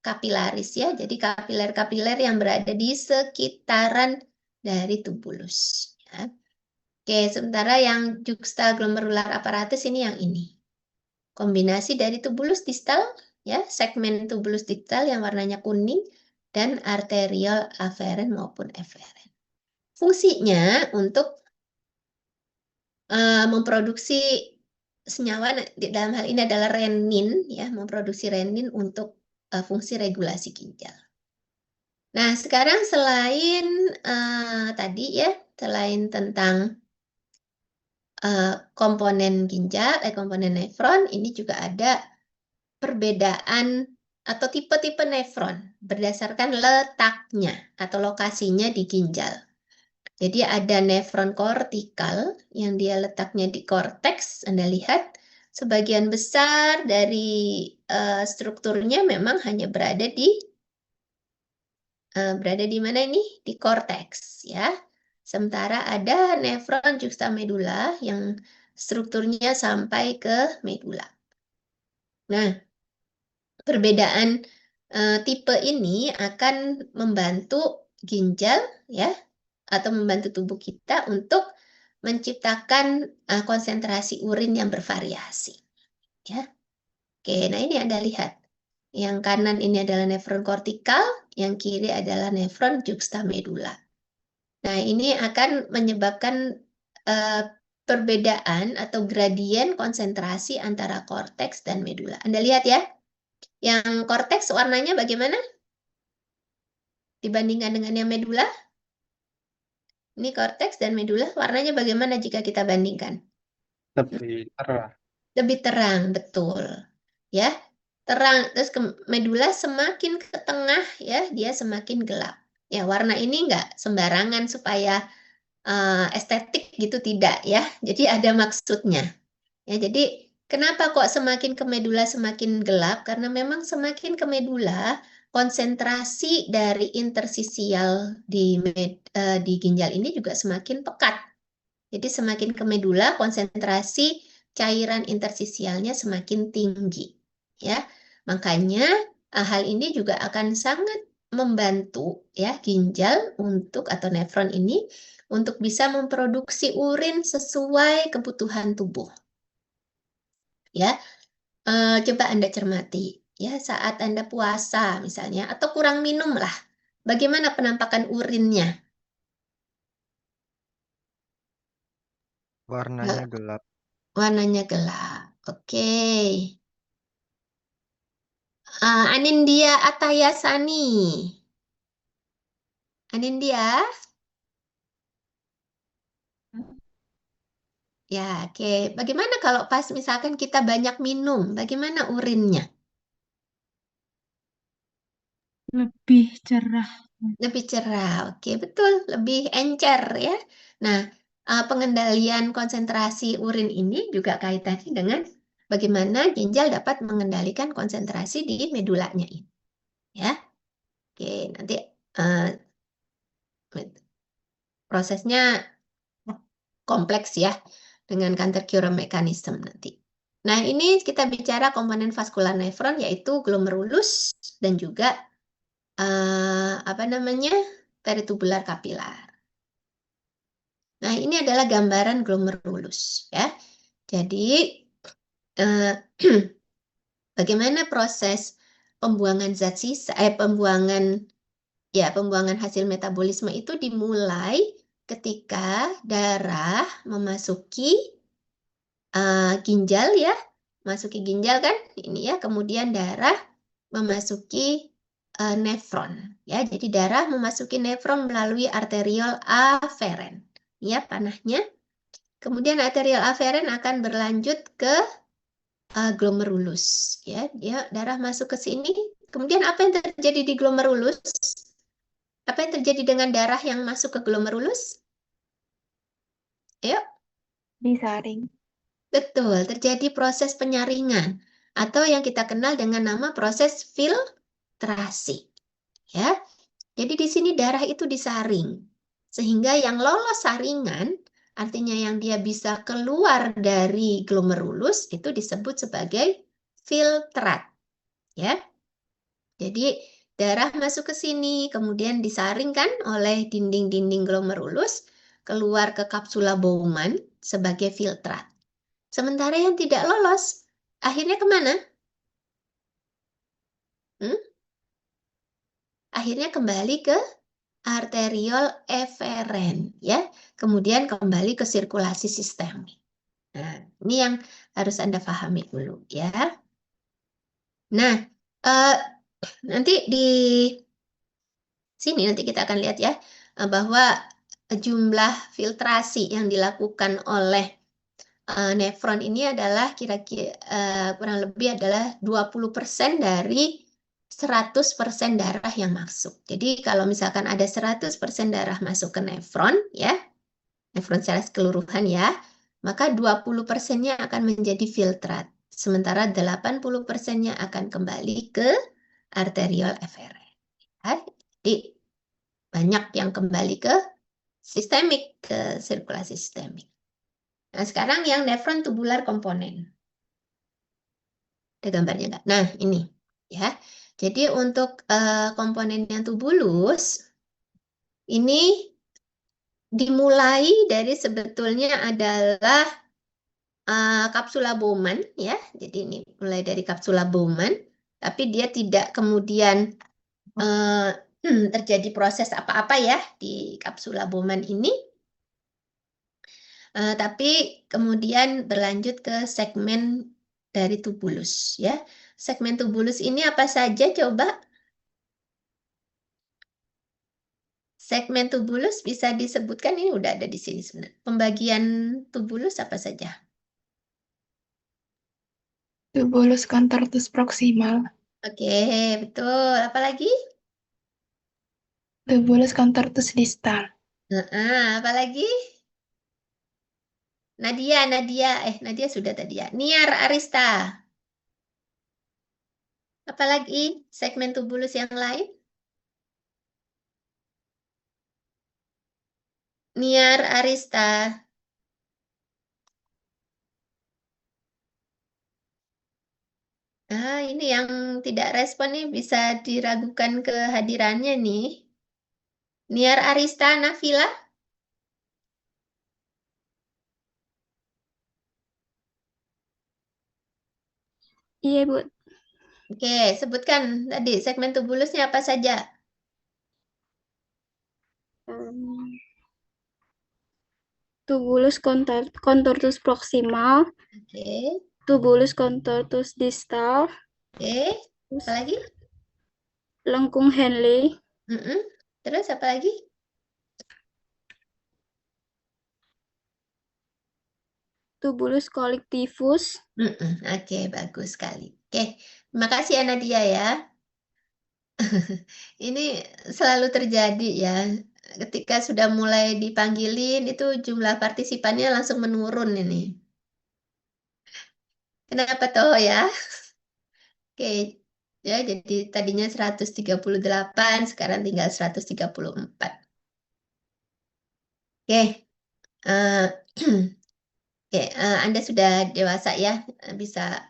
kapilaris ya. Jadi kapiler-kapiler yang berada di sekitaran dari tubulus ya. Oke, sementara yang juxtaglomerular apparatus ini yang ini. Kombinasi dari tubulus distal ya, segmen tubulus distal yang warnanya kuning dan arterial aferen maupun eferen. Fungsinya untuk memproduksi senyawa dalam hal ini adalah renin ya, memproduksi renin untuk fungsi regulasi ginjal. Nah, sekarang selain tadi ya, selain tentang komponen ginjal, komponen nefron, ini juga ada perbedaan atau tipe-tipe nefron berdasarkan letaknya atau lokasinya di ginjal. Jadi ada nefron kortikal yang dia letaknya di korteks. Anda lihat sebagian besar dari strukturnya memang hanya berada di mana ini? Di korteks ya. Sementara ada nefron juxtamedula yang strukturnya sampai ke medula. Nah, perbedaan tipe ini akan membantu ginjal ya atau membantu tubuh kita untuk menciptakan konsentrasi urin yang bervariasi ya. Oke, nah ini Anda lihat. Yang kanan ini adalah nefron kortikal, yang kiri adalah nefron juxtamedula. Nah, ini akan menyebabkan perbedaan atau gradien konsentrasi antara korteks dan medula. Anda lihat ya. Yang korteks warnanya bagaimana? Dibandingkan dengan yang medula? Ini korteks dan medula warnanya bagaimana jika kita bandingkan? Lebih terang. Lebih terang, betul. Ya, terang. Terus medula semakin ke tengah ya, dia semakin gelap. Ya, warna ini enggak sembarangan supaya estetik gitu tidak ya. Jadi ada maksudnya. Ya, jadi kenapa kok semakin ke medula semakin gelap? Karena memang semakin ke medula konsentrasi dari intersisial di ginjal ini juga semakin pekat. Jadi semakin ke medula konsentrasi cairan intersisialnya semakin tinggi. Ya, makanya hal ini juga akan sangat membantu ya ginjal atau nefron ini untuk bisa memproduksi urin sesuai kebutuhan tubuh. Ya, coba Anda cermati ya saat Anda puasa misalnya atau kurang minum lah. Bagaimana penampakan urinnya? Warnanya gelap. Warnanya gelap. Oke. Anindya Atayasani. Anindya? Ya, oke. Bagaimana kalau pas misalkan kita banyak minum? Bagaimana urinnya? Lebih cerah. Lebih cerah. Oke, betul. Lebih encer ya. Nah, pengendalian konsentrasi urin ini juga kaitannya dengan bagaimana ginjal dapat mengendalikan konsentrasi di medulanya ini. Ya. Oke, nanti prosesnya kompleks ya dengan Cantor-Cure mechanism nanti. Nah, ini kita bicara komponen vaskular nefron yaitu glomerulus dan juga peritubular kapilar. Nah, ini adalah gambaran glomerulus ya. Jadi bagaimana proses pembuangan zat sisa pembuangan hasil metabolisme itu dimulai ketika darah memasuki ginjal ya, masuki ginjal kan ini ya, kemudian darah memasuki nefron ya. Jadi darah memasuki nefron melalui arteriol aferen ya panahnya. Kemudian arteriol aferen akan berlanjut ke glomerulus ya. Dia darah masuk ke sini. Kemudian apa yang terjadi di glomerulus? Apa yang terjadi dengan darah yang masuk ke glomerulus? Ayo. Disaring. Betul, terjadi proses penyaringan atau yang kita kenal dengan nama proses filtrasi. Ya. Jadi di sini darah itu disaring. Sehingga yang lolos saringan, artinya yang dia bisa keluar dari glomerulus itu disebut sebagai filtrat. Ya. Jadi darah masuk ke sini, kemudian disaringkan oleh dinding-dinding glomerulus, keluar ke kapsula Bowman sebagai filtrat. Sementara yang tidak lolos, akhirnya kemana? Akhirnya kembali ke arteriol eferen, ya. Kemudian kembali ke sirkulasi sistemik. Nah, ini yang harus Anda pahami dulu, ya. Nah, nanti di sini nanti kita akan lihat ya, bahwa jumlah filtrasi yang dilakukan oleh nefron ini adalah kira-kira kurang lebih adalah 20% dari 100% darah yang masuk. Jadi kalau misalkan ada 100% darah masuk ke nefron ya, nefron secara keseluruhan ya, maka 20%-nya akan menjadi filtrat. Sementara 80%-nya akan kembali ke arteriol eferen. Ya, jadi banyak yang kembali ke sistemik, ke sirkulasi sistemik. Nah, sekarang yang nefron tubular komponen. Ada gambarnya nggak? Nah, ini ya. Jadi untuk komponen yang tubulus, ini dimulai dari sebetulnya adalah kapsula Bowman ya. Jadi ini mulai dari kapsula Bowman, tapi dia tidak kemudian terjadi proses apa-apa ya di kapsula Bowman ini. Tapi kemudian berlanjut ke segmen dari tubulus ya. Segmen tubulus ini apa saja coba? Segmen tubulus bisa disebutkan, ini udah ada di sini sebenarnya. Pembagian tubulus apa saja? Tubulus contortus proximal. Oke, betul. Apa lagi? Tubulus contortus distal. Apa lagi? Nadia sudah tadi ya. Niar Arista. Apalagi segmen tubulus yang lain? Niar Arista. Ini yang tidak respon nih bisa diragukan kehadirannya nih. Niar Arista Nafila. Iya, Bu. Oke, sebutkan tadi segmen tubulusnya apa saja? Tubulus contortus proximal, Oke, tubulus contortus distal, oke. Apa lagi? lengkung Henle, Mm-mm. Terus apa lagi? tubulus collectivus, Oke, bagus sekali. Oke, terima kasih ya Nadia ya. Ini selalu terjadi ya. Ketika sudah mulai dipanggilin itu jumlah partisipannya langsung menurun ini. Kenapa toh ya? Oke, ya jadi tadinya 138, sekarang tinggal 134. Oke, eh, oke, Anda sudah dewasa ya, bisa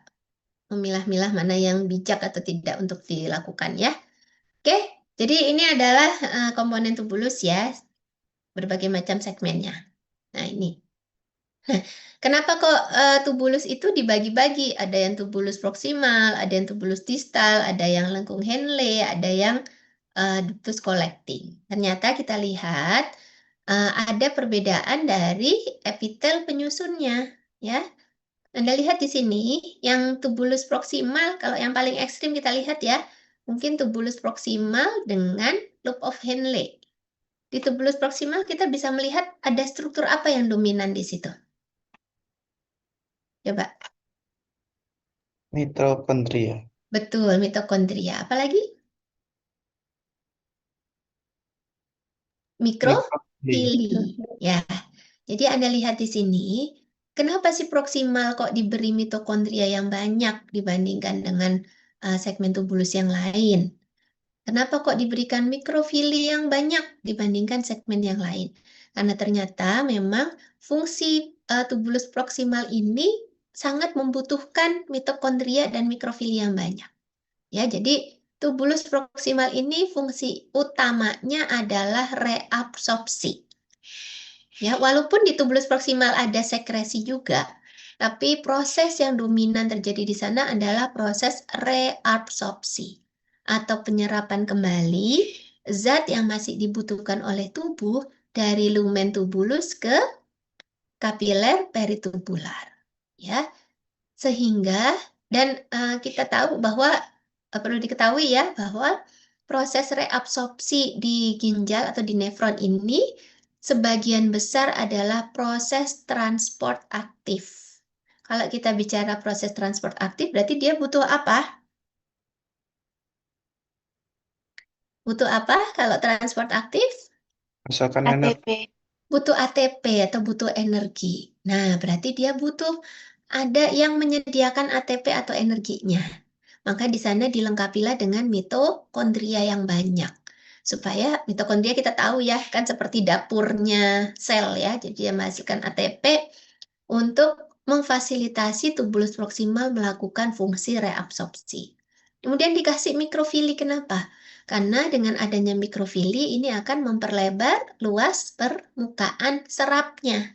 memilah-milah mana yang bijak atau tidak untuk dilakukan ya. Oke, jadi ini adalah komponen tubulus ya, berbagai macam segmennya. Nah ini. Kenapa kok tubulus itu dibagi-bagi? Ada yang tubulus proksimal, ada yang tubulus distal, ada yang lengkung Henle, ada yang ductus collecting. Ternyata kita lihat ada perbedaan dari epitel penyusunnya, ya. Anda lihat di sini, yang tubulus proksimal, kalau yang paling ekstrim kita lihat ya, mungkin tubulus proksimal dengan loop of Henle. Di tubulus proksimal kita bisa melihat ada struktur apa yang dominan di situ. Coba. Mitokondria. Betul, mitokondria. Apalagi? Mikrofili. Ya. Jadi Anda lihat di sini, kenapa sih proksimal kok diberi mitokondria yang banyak dibandingkan dengan segmen tubulus yang lain? Kenapa kok diberikan mikrofili yang banyak dibandingkan segmen yang lain? Karena ternyata memang fungsi tubulus proksimal ini sangat membutuhkan mitokondria dan mikrofili yang banyak. Ya, jadi tubulus proksimal ini fungsi utamanya adalah reabsorpsi. Ya, walaupun di tubulus proksimal ada sekresi juga, tapi proses yang dominan terjadi di sana adalah proses reabsorpsi atau penyerapan kembali zat yang masih dibutuhkan oleh tubuh dari lumen tubulus ke kapiler peritubular. Ya, sehingga dan kita tahu bahwa perlu diketahui ya bahwa proses reabsorpsi di ginjal atau di nefron ini sebagian besar adalah proses transport aktif. Kalau kita bicara proses transport aktif berarti dia butuh apa? Butuh apa kalau transport aktif? Misalkan energi. Butuh ATP atau butuh energi. Nah, berarti dia butuh ada yang menyediakan ATP atau energinya. Maka di sana dilengkapilah dengan mitokondria yang banyak. Supaya mitokondria kita tahu ya, kan seperti dapurnya sel ya. Jadi dia menghasilkan ATP untuk memfasilitasi tubulus proksimal melakukan fungsi reabsorpsi. Kemudian dikasih mikrofili, kenapa? Karena dengan adanya mikrofili ini akan memperlebar luas permukaan serapnya.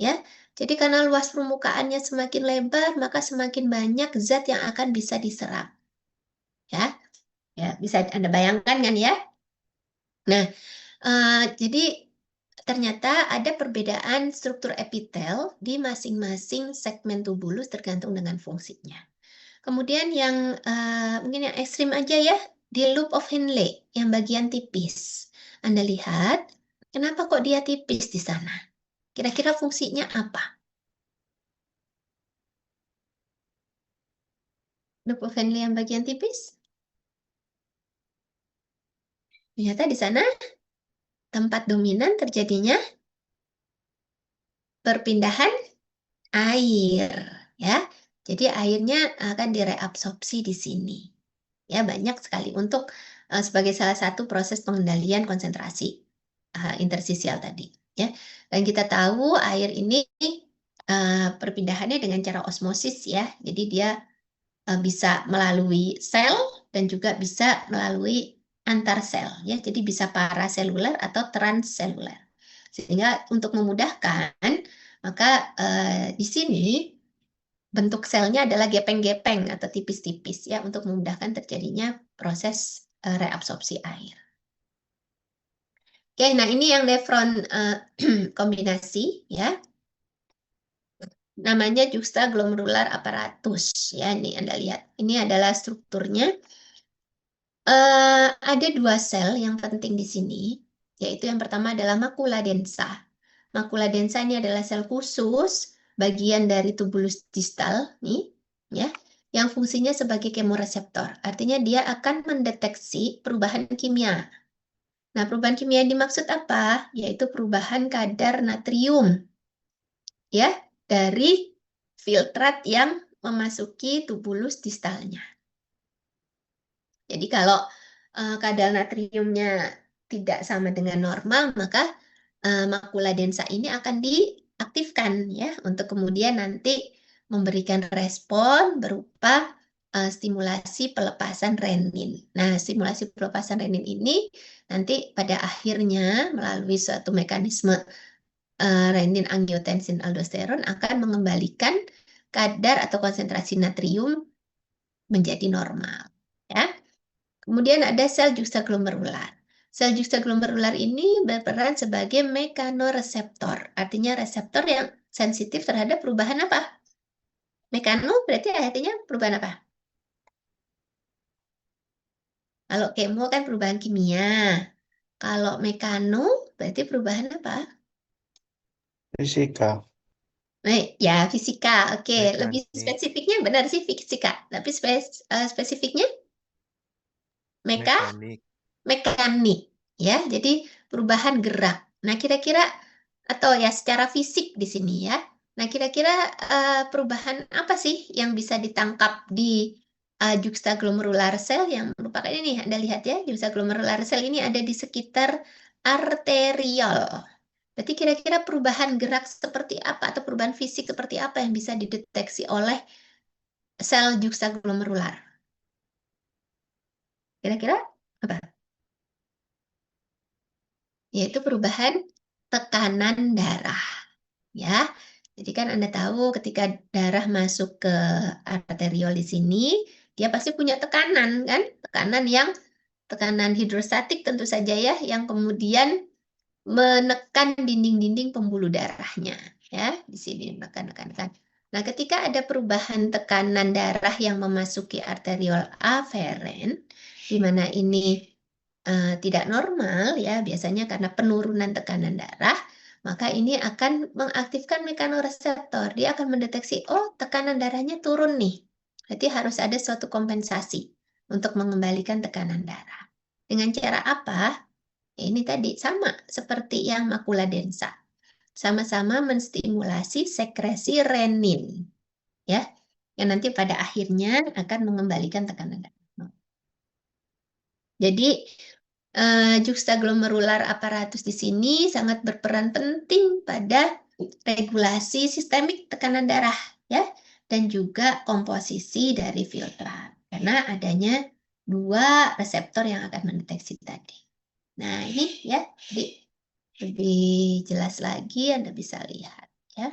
Ya, jadi karena luas permukaannya semakin lebar, maka semakin banyak zat yang akan bisa diserap. Ya, bisa Anda bayangkan kan ya? Nah, jadi ternyata ada perbedaan struktur epitel di masing-masing segmen tubulus tergantung dengan fungsinya. Kemudian yang mungkin yang ekstrim aja ya, di loop of Henle yang bagian tipis. Anda lihat, kenapa kok dia tipis di sana? Kira-kira fungsinya apa? Loop of Henle yang bagian tipis? Ternyata di sana tempat dominan terjadinya perpindahan air, ya. Jadi airnya akan direabsorpsi di sini. Ya, banyak sekali untuk sebagai salah satu proses pengendalian konsentrasi interstisial tadi, ya. Dan kita tahu air ini perpindahannya dengan cara osmosis ya. Jadi dia bisa melalui sel dan juga bisa melalui antar sel ya. Jadi bisa paraseluler atau transseluler. Sehingga untuk memudahkan, maka di sini bentuk selnya adalah gepeng-gepeng atau tipis-tipis ya untuk memudahkan terjadinya proses reabsorpsi air. Oke, nah ini yang nefron kombinasi ya. Namanya juxtaglomerular apparatus ya. Ini Anda lihat. Ini adalah strukturnya. Ada dua sel yang penting di sini, yaitu yang pertama adalah makula densa. Makula densa ini adalah sel khusus bagian dari tubulus distal nih, ya, yang fungsinya sebagai kemoreseptor. Artinya dia akan mendeteksi perubahan kimia. Nah, perubahan kimia yang dimaksud apa? Yaitu perubahan kadar natrium, ya, dari filtrat yang memasuki tubulus distalnya. Jadi kalau kadar natriumnya tidak sama dengan normal, maka makula densa ini akan diaktifkan ya untuk kemudian nanti memberikan respon berupa stimulasi pelepasan renin. Nah, stimulasi pelepasan renin ini nanti pada akhirnya melalui suatu mekanisme renin, angiotensin, aldosteron akan mengembalikan kadar atau konsentrasi natrium menjadi normal ya. Kemudian ada sel juxtaglomerular. Sel juxtaglomerular ini berperan sebagai mekanoreseptor. Artinya reseptor yang sensitif terhadap perubahan apa? Mekano berarti artinya perubahan apa? Kalau kemo kan perubahan kimia. Kalau mekano berarti perubahan apa? Fisika. Ya, fisika. Oke, lebih Mekanik. spesifiknya benar sih fisika. Tapi spesifiknya Mekanik. mekanik ya. Jadi perubahan gerak. Nah, kira-kira atau ya secara fisik di sini ya. Nah, kira-kira perubahan apa sih yang bisa ditangkap di juxtaglomerular cell yang merupakan ini Anda lihat ya, juxtaglomerular cell ini ada di sekitar arteriol. Berarti kira-kira perubahan gerak seperti apa atau perubahan fisik seperti apa yang bisa dideteksi oleh sel juxtaglomerular? Kira-kira apa? Yaitu perubahan tekanan darah. Ya, jadi kan Anda tahu ketika darah masuk ke arteriol di sini, dia pasti punya tekanan kan? Tekanan hidrostatik tentu saja ya, yang kemudian menekan dinding-dinding pembuluh darahnya. Ya, di sini menekan. Nah, ketika ada perubahan tekanan darah yang memasuki arteriol aferen, di mana ini tidak normal ya, biasanya karena penurunan tekanan darah, maka ini akan mengaktifkan mekanoreseptor. Dia akan mendeteksi, oh tekanan darahnya turun nih. Berarti harus ada suatu kompensasi untuk mengembalikan tekanan darah. Dengan cara apa? Ya, ini tadi sama seperti yang makula densa. Sama-sama menstimulasi sekresi renin. Ya, yang nanti pada akhirnya akan mengembalikan tekanan darah. Jadi juxtaglomerular apparatus di sini sangat berperan penting pada regulasi sistemik tekanan darah ya, dan juga komposisi dari filtrat karena adanya dua reseptor yang akan mendeteksi tadi. Nah, ini ya, jadi lebih jelas lagi Anda bisa lihat ya.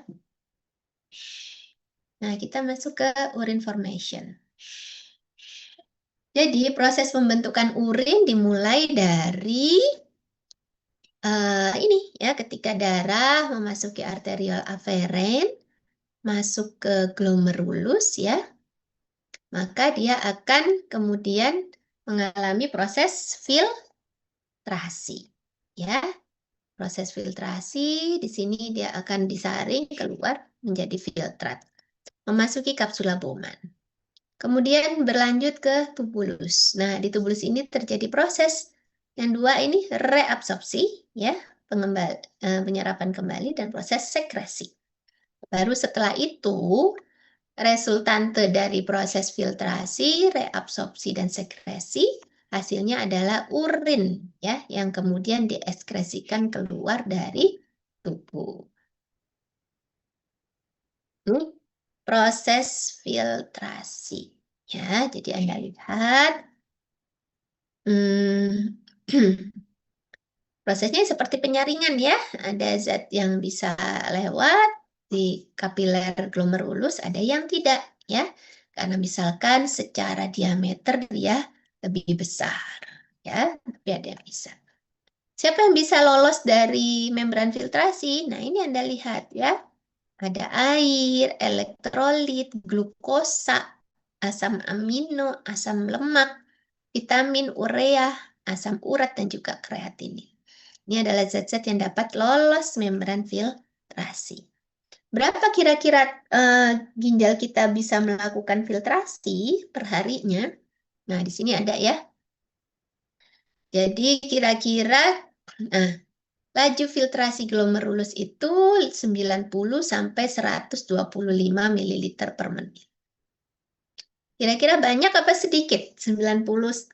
Nah, kita masuk ke urine formation. Jadi proses pembentukan urin dimulai dari ini ya, ketika darah memasuki arteriol aferen, masuk ke glomerulus ya, maka dia akan kemudian mengalami proses filtrasi ya. Proses filtrasi di sini dia akan disaring keluar menjadi filtrat, memasuki kapsula Bowman. Kemudian berlanjut ke tubulus. Nah, di tubulus ini terjadi proses yang dua ini reabsorpsi, ya, penyerapan kembali dan proses sekresi. Baru setelah itu, resultante dari proses filtrasi, reabsorpsi dan sekresi, hasilnya adalah urin, ya, yang kemudian dieskresikan keluar dari tubuh. Ini proses filtrasi. Ya, jadi Anda lihat. Prosesnya seperti penyaringan ya. Ada zat yang bisa lewat di kapiler glomerulus, ada yang tidak ya. Karena misalkan secara diameter dia lebih besar ya, tapi ada yang bisa. Siapa yang bisa lolos dari membran filtrasi? Nah, ini Anda lihat ya. Ada air, elektrolit, glukosa, asam amino, asam lemak, vitamin, urea, asam urat, dan juga kreatinin. Ini adalah zat-zat yang dapat lolos membran filtrasi. Berapa kira-kira ginjal kita bisa melakukan filtrasi per harinya? Nah, di sini ada ya. Jadi kira-kira laju filtrasi glomerulus itu 90 sampai 125 ml per menit. Kira-kira banyak apa sedikit? 125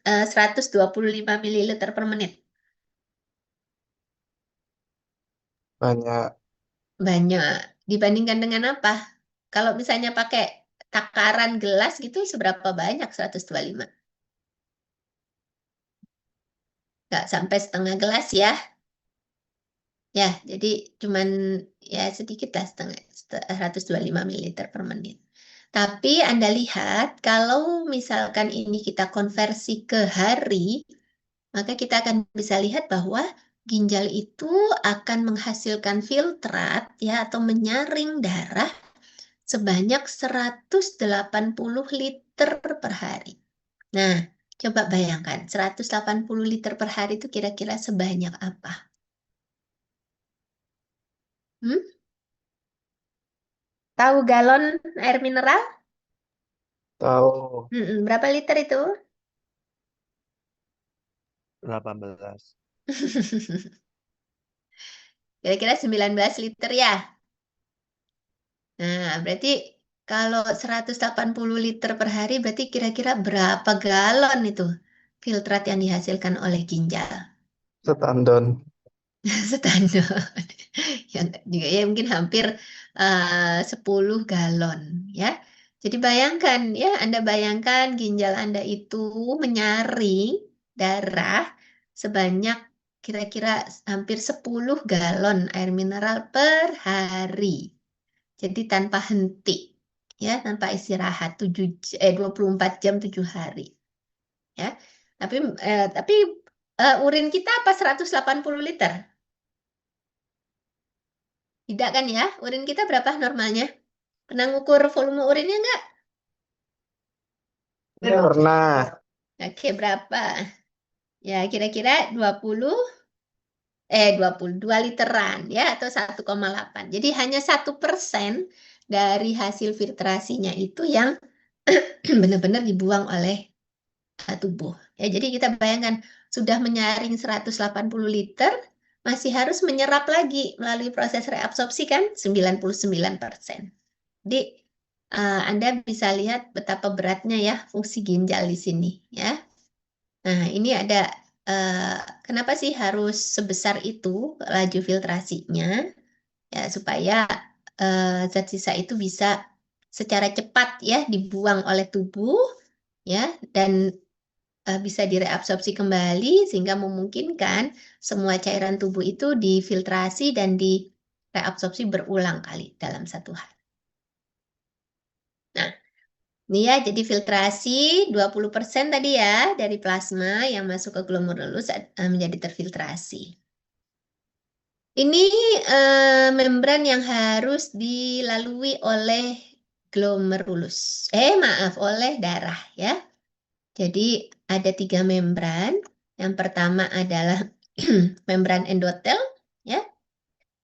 ml per menit. Banyak. Banyak. Dibandingkan dengan apa? Kalau misalnya pakai takaran gelas gitu, seberapa banyak 125? Nggak sampai setengah gelas ya. Ya, jadi cuman ya sedikit lah, 125 ml per menit. Tapi Anda lihat, kalau misalkan ini kita konversi ke hari, maka kita akan bisa lihat bahwa ginjal itu akan menghasilkan filtrat ya atau menyaring darah sebanyak 180 liter per hari. Nah, coba bayangkan 180 liter per hari itu kira-kira sebanyak apa? Tahu galon air mineral? Tahu. Berapa liter itu? 18. Kira-kira 19 liter ya. Nah, berarti kalau 180 liter per hari berarti kira-kira berapa galon itu filtrat yang dihasilkan oleh ginjal? Setandon. Setandon. Yang juga ya mungkin hampir 10 galon ya. Jadi bayangkan ya, Anda bayangkan ginjal Anda itu menyaring darah sebanyak kira-kira hampir 10 galon air mineral per hari. Jadi tanpa henti ya, tanpa istirahat 24 jam 7 hari. Ya. Tapi urin kita apa 180 liter? Tidak kan ya? Urin kita berapa normalnya? Pernah ngukur volume urinnya enggak? Pernah. Oke, berapa? Ya, kira-kira 22 literan ya atau 1,8. Jadi hanya 1% dari hasil filtrasinya itu yang benar-benar dibuang oleh tubuh. Ya, jadi kita bayangkan sudah menyaring 180 liter, masih harus menyerap lagi melalui proses reabsorpsi kan 99%. Jadi Anda bisa lihat betapa beratnya ya fungsi ginjal di sini ya. Nah, ini ada kenapa sih harus sebesar itu laju filtrasinya? Ya, supaya zat sisa itu bisa secara cepat ya dibuang oleh tubuh ya dan bisa direabsorpsi kembali sehingga memungkinkan semua cairan tubuh itu difiltrasi dan direabsorpsi berulang kali dalam satu hari. Nah, ini ya jadi filtrasi 20% tadi ya dari plasma yang masuk ke glomerulus menjadi terfiltrasi. Ini membran yang harus dilalui oleh glomerulus. Oleh darah ya. Jadi ada 3 membran. Yang pertama adalah membran endotel, ya.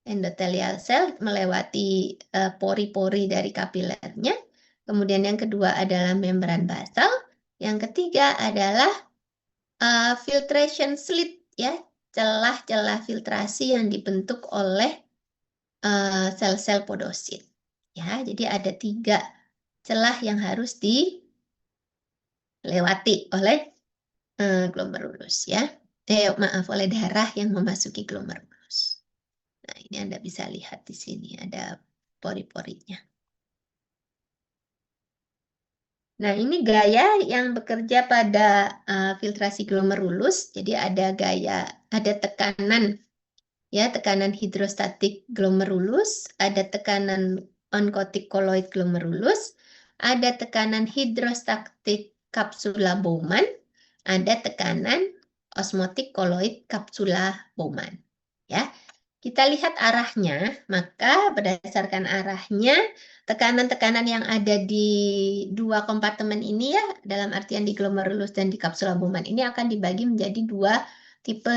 Endothelial cell melewati pori-pori dari kapilernya. Kemudian yang kedua adalah membran basal. Yang ketiga adalah filtration slit, ya, celah-celah filtrasi yang dibentuk oleh sel-sel podosit. Ya, jadi ada 3 celah yang harus dilewati oleh glomerulus ya. Oleh darah yang memasuki glomerulus. Nah, ini Anda bisa lihat di sini ada pori-porinya. Nah, ini gaya yang bekerja pada filtrasi glomerulus. Jadi ada tekanan ya, tekanan hidrostatik glomerulus, ada tekanan oncotic colloid glomerulus, ada tekanan hidrostatik kapsula Bowman, ada tekanan osmotic colloid kapsula Bowman. Ya. Kita lihat arahnya, maka berdasarkan arahnya, tekanan-tekanan yang ada di dua kompartemen ini ya, dalam artian di glomerulus dan di kapsula Bowman ini akan dibagi menjadi dua tipe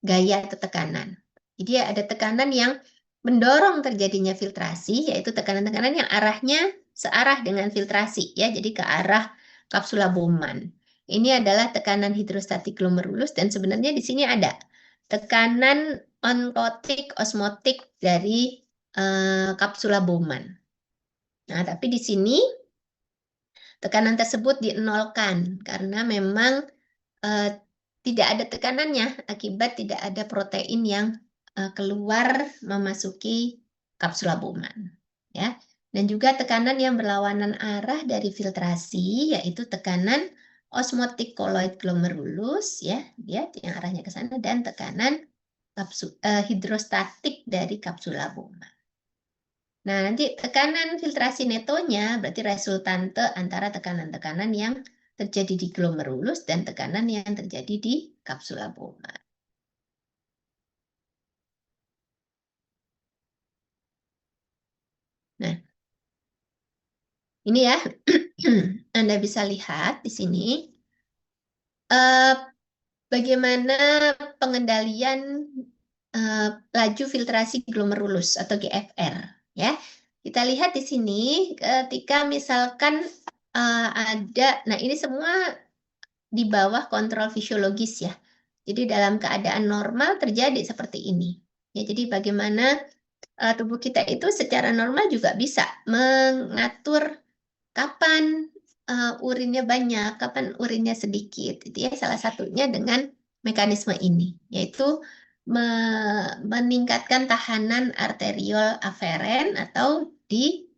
gaya atau tekanan. Jadi ada tekanan yang mendorong terjadinya filtrasi, yaitu tekanan-tekanan yang arahnya searah dengan filtrasi, ya, jadi ke arah kapsula Bowman. Ini adalah tekanan hidrostatik glomerulus dan sebenarnya di sini ada tekanan oncotic osmotik dari kapsula Bowman. Nah, tapi di sini tekanan tersebut dienolkan karena memang tidak ada tekanannya akibat tidak ada protein yang keluar memasuki kapsula Bowman. Ya. Dan juga tekanan yang berlawanan arah dari filtrasi, yaitu tekanan osmotic colloid glomerulus, ya, dia yang arahnya ke sana, dan tekanan hidrostatik dari kapsula Bowman. Nah, nanti tekanan filtrasi netonya berarti resultante antara tekanan-tekanan yang terjadi di glomerulus dan tekanan yang terjadi di kapsula Bowman. Nah, ini ya, Anda bisa lihat di sini bagaimana pengendalian laju filtrasi glomerulus atau GFR. Ya, kita lihat di sini ketika misalkan ada, nah ini semua di bawah kontrol fisiologis ya. Jadi dalam keadaan normal terjadi seperti ini. Ya, jadi bagaimana tubuh kita itu secara normal juga bisa mengatur kapan urinnya banyak, kapan urinnya sedikit. Itu ya salah satunya dengan mekanisme ini, yaitu meningkatkan tahanan arteriol aferen atau di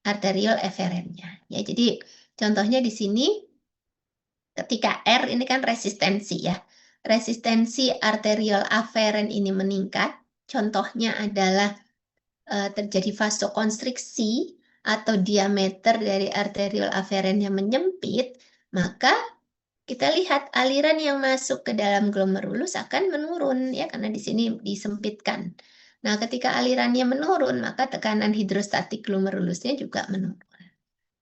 arteriol eferennya. Ya, jadi contohnya di sini ketika R ini kan resistensi ya. Resistensi arteriol aferen ini meningkat. Contohnya adalah terjadi vasokonstriksi atau diameter dari arteriol aferen yang menyempit, maka kita lihat aliran yang masuk ke dalam glomerulus akan menurun ya karena di sini disempitkan. Nah, ketika alirannya menurun, maka tekanan hidrostatik glomerulusnya juga menurun.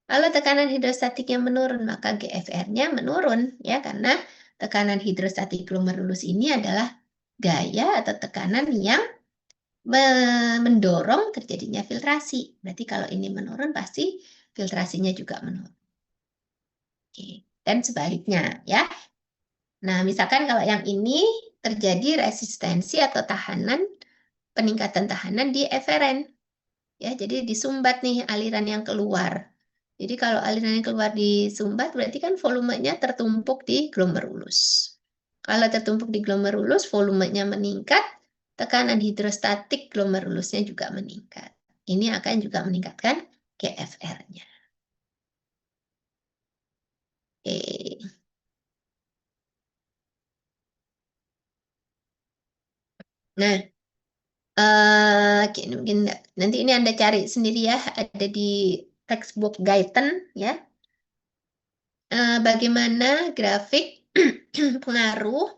Kalau tekanan hidrostatiknya menurun, maka GFR-nya menurun ya karena tekanan hidrostatik glomerulus ini adalah gaya atau tekanan yang mendorong terjadinya filtrasi. Berarti kalau ini menurun pasti filtrasinya juga menurun. Oke. Dan sebaliknya ya. Nah, misalkan kalau yang ini terjadi resistensi atau tahanan, peningkatan tahanan di eferen. Ya, jadi disumbat nih aliran yang keluar. Jadi kalau aliran yang keluar disumbat berarti kan volumenya tertumpuk di glomerulus. Kalau tertumpuk di glomerulus, volumenya meningkat, tekanan hidrostatik glomerulusnya juga meningkat. Ini akan juga meningkatkan GFR-nya. Oke. Nah, mungkin nanti ini Anda cari sendiri ya, ada di textbook Guyton ya. Bagaimana grafik pengaruh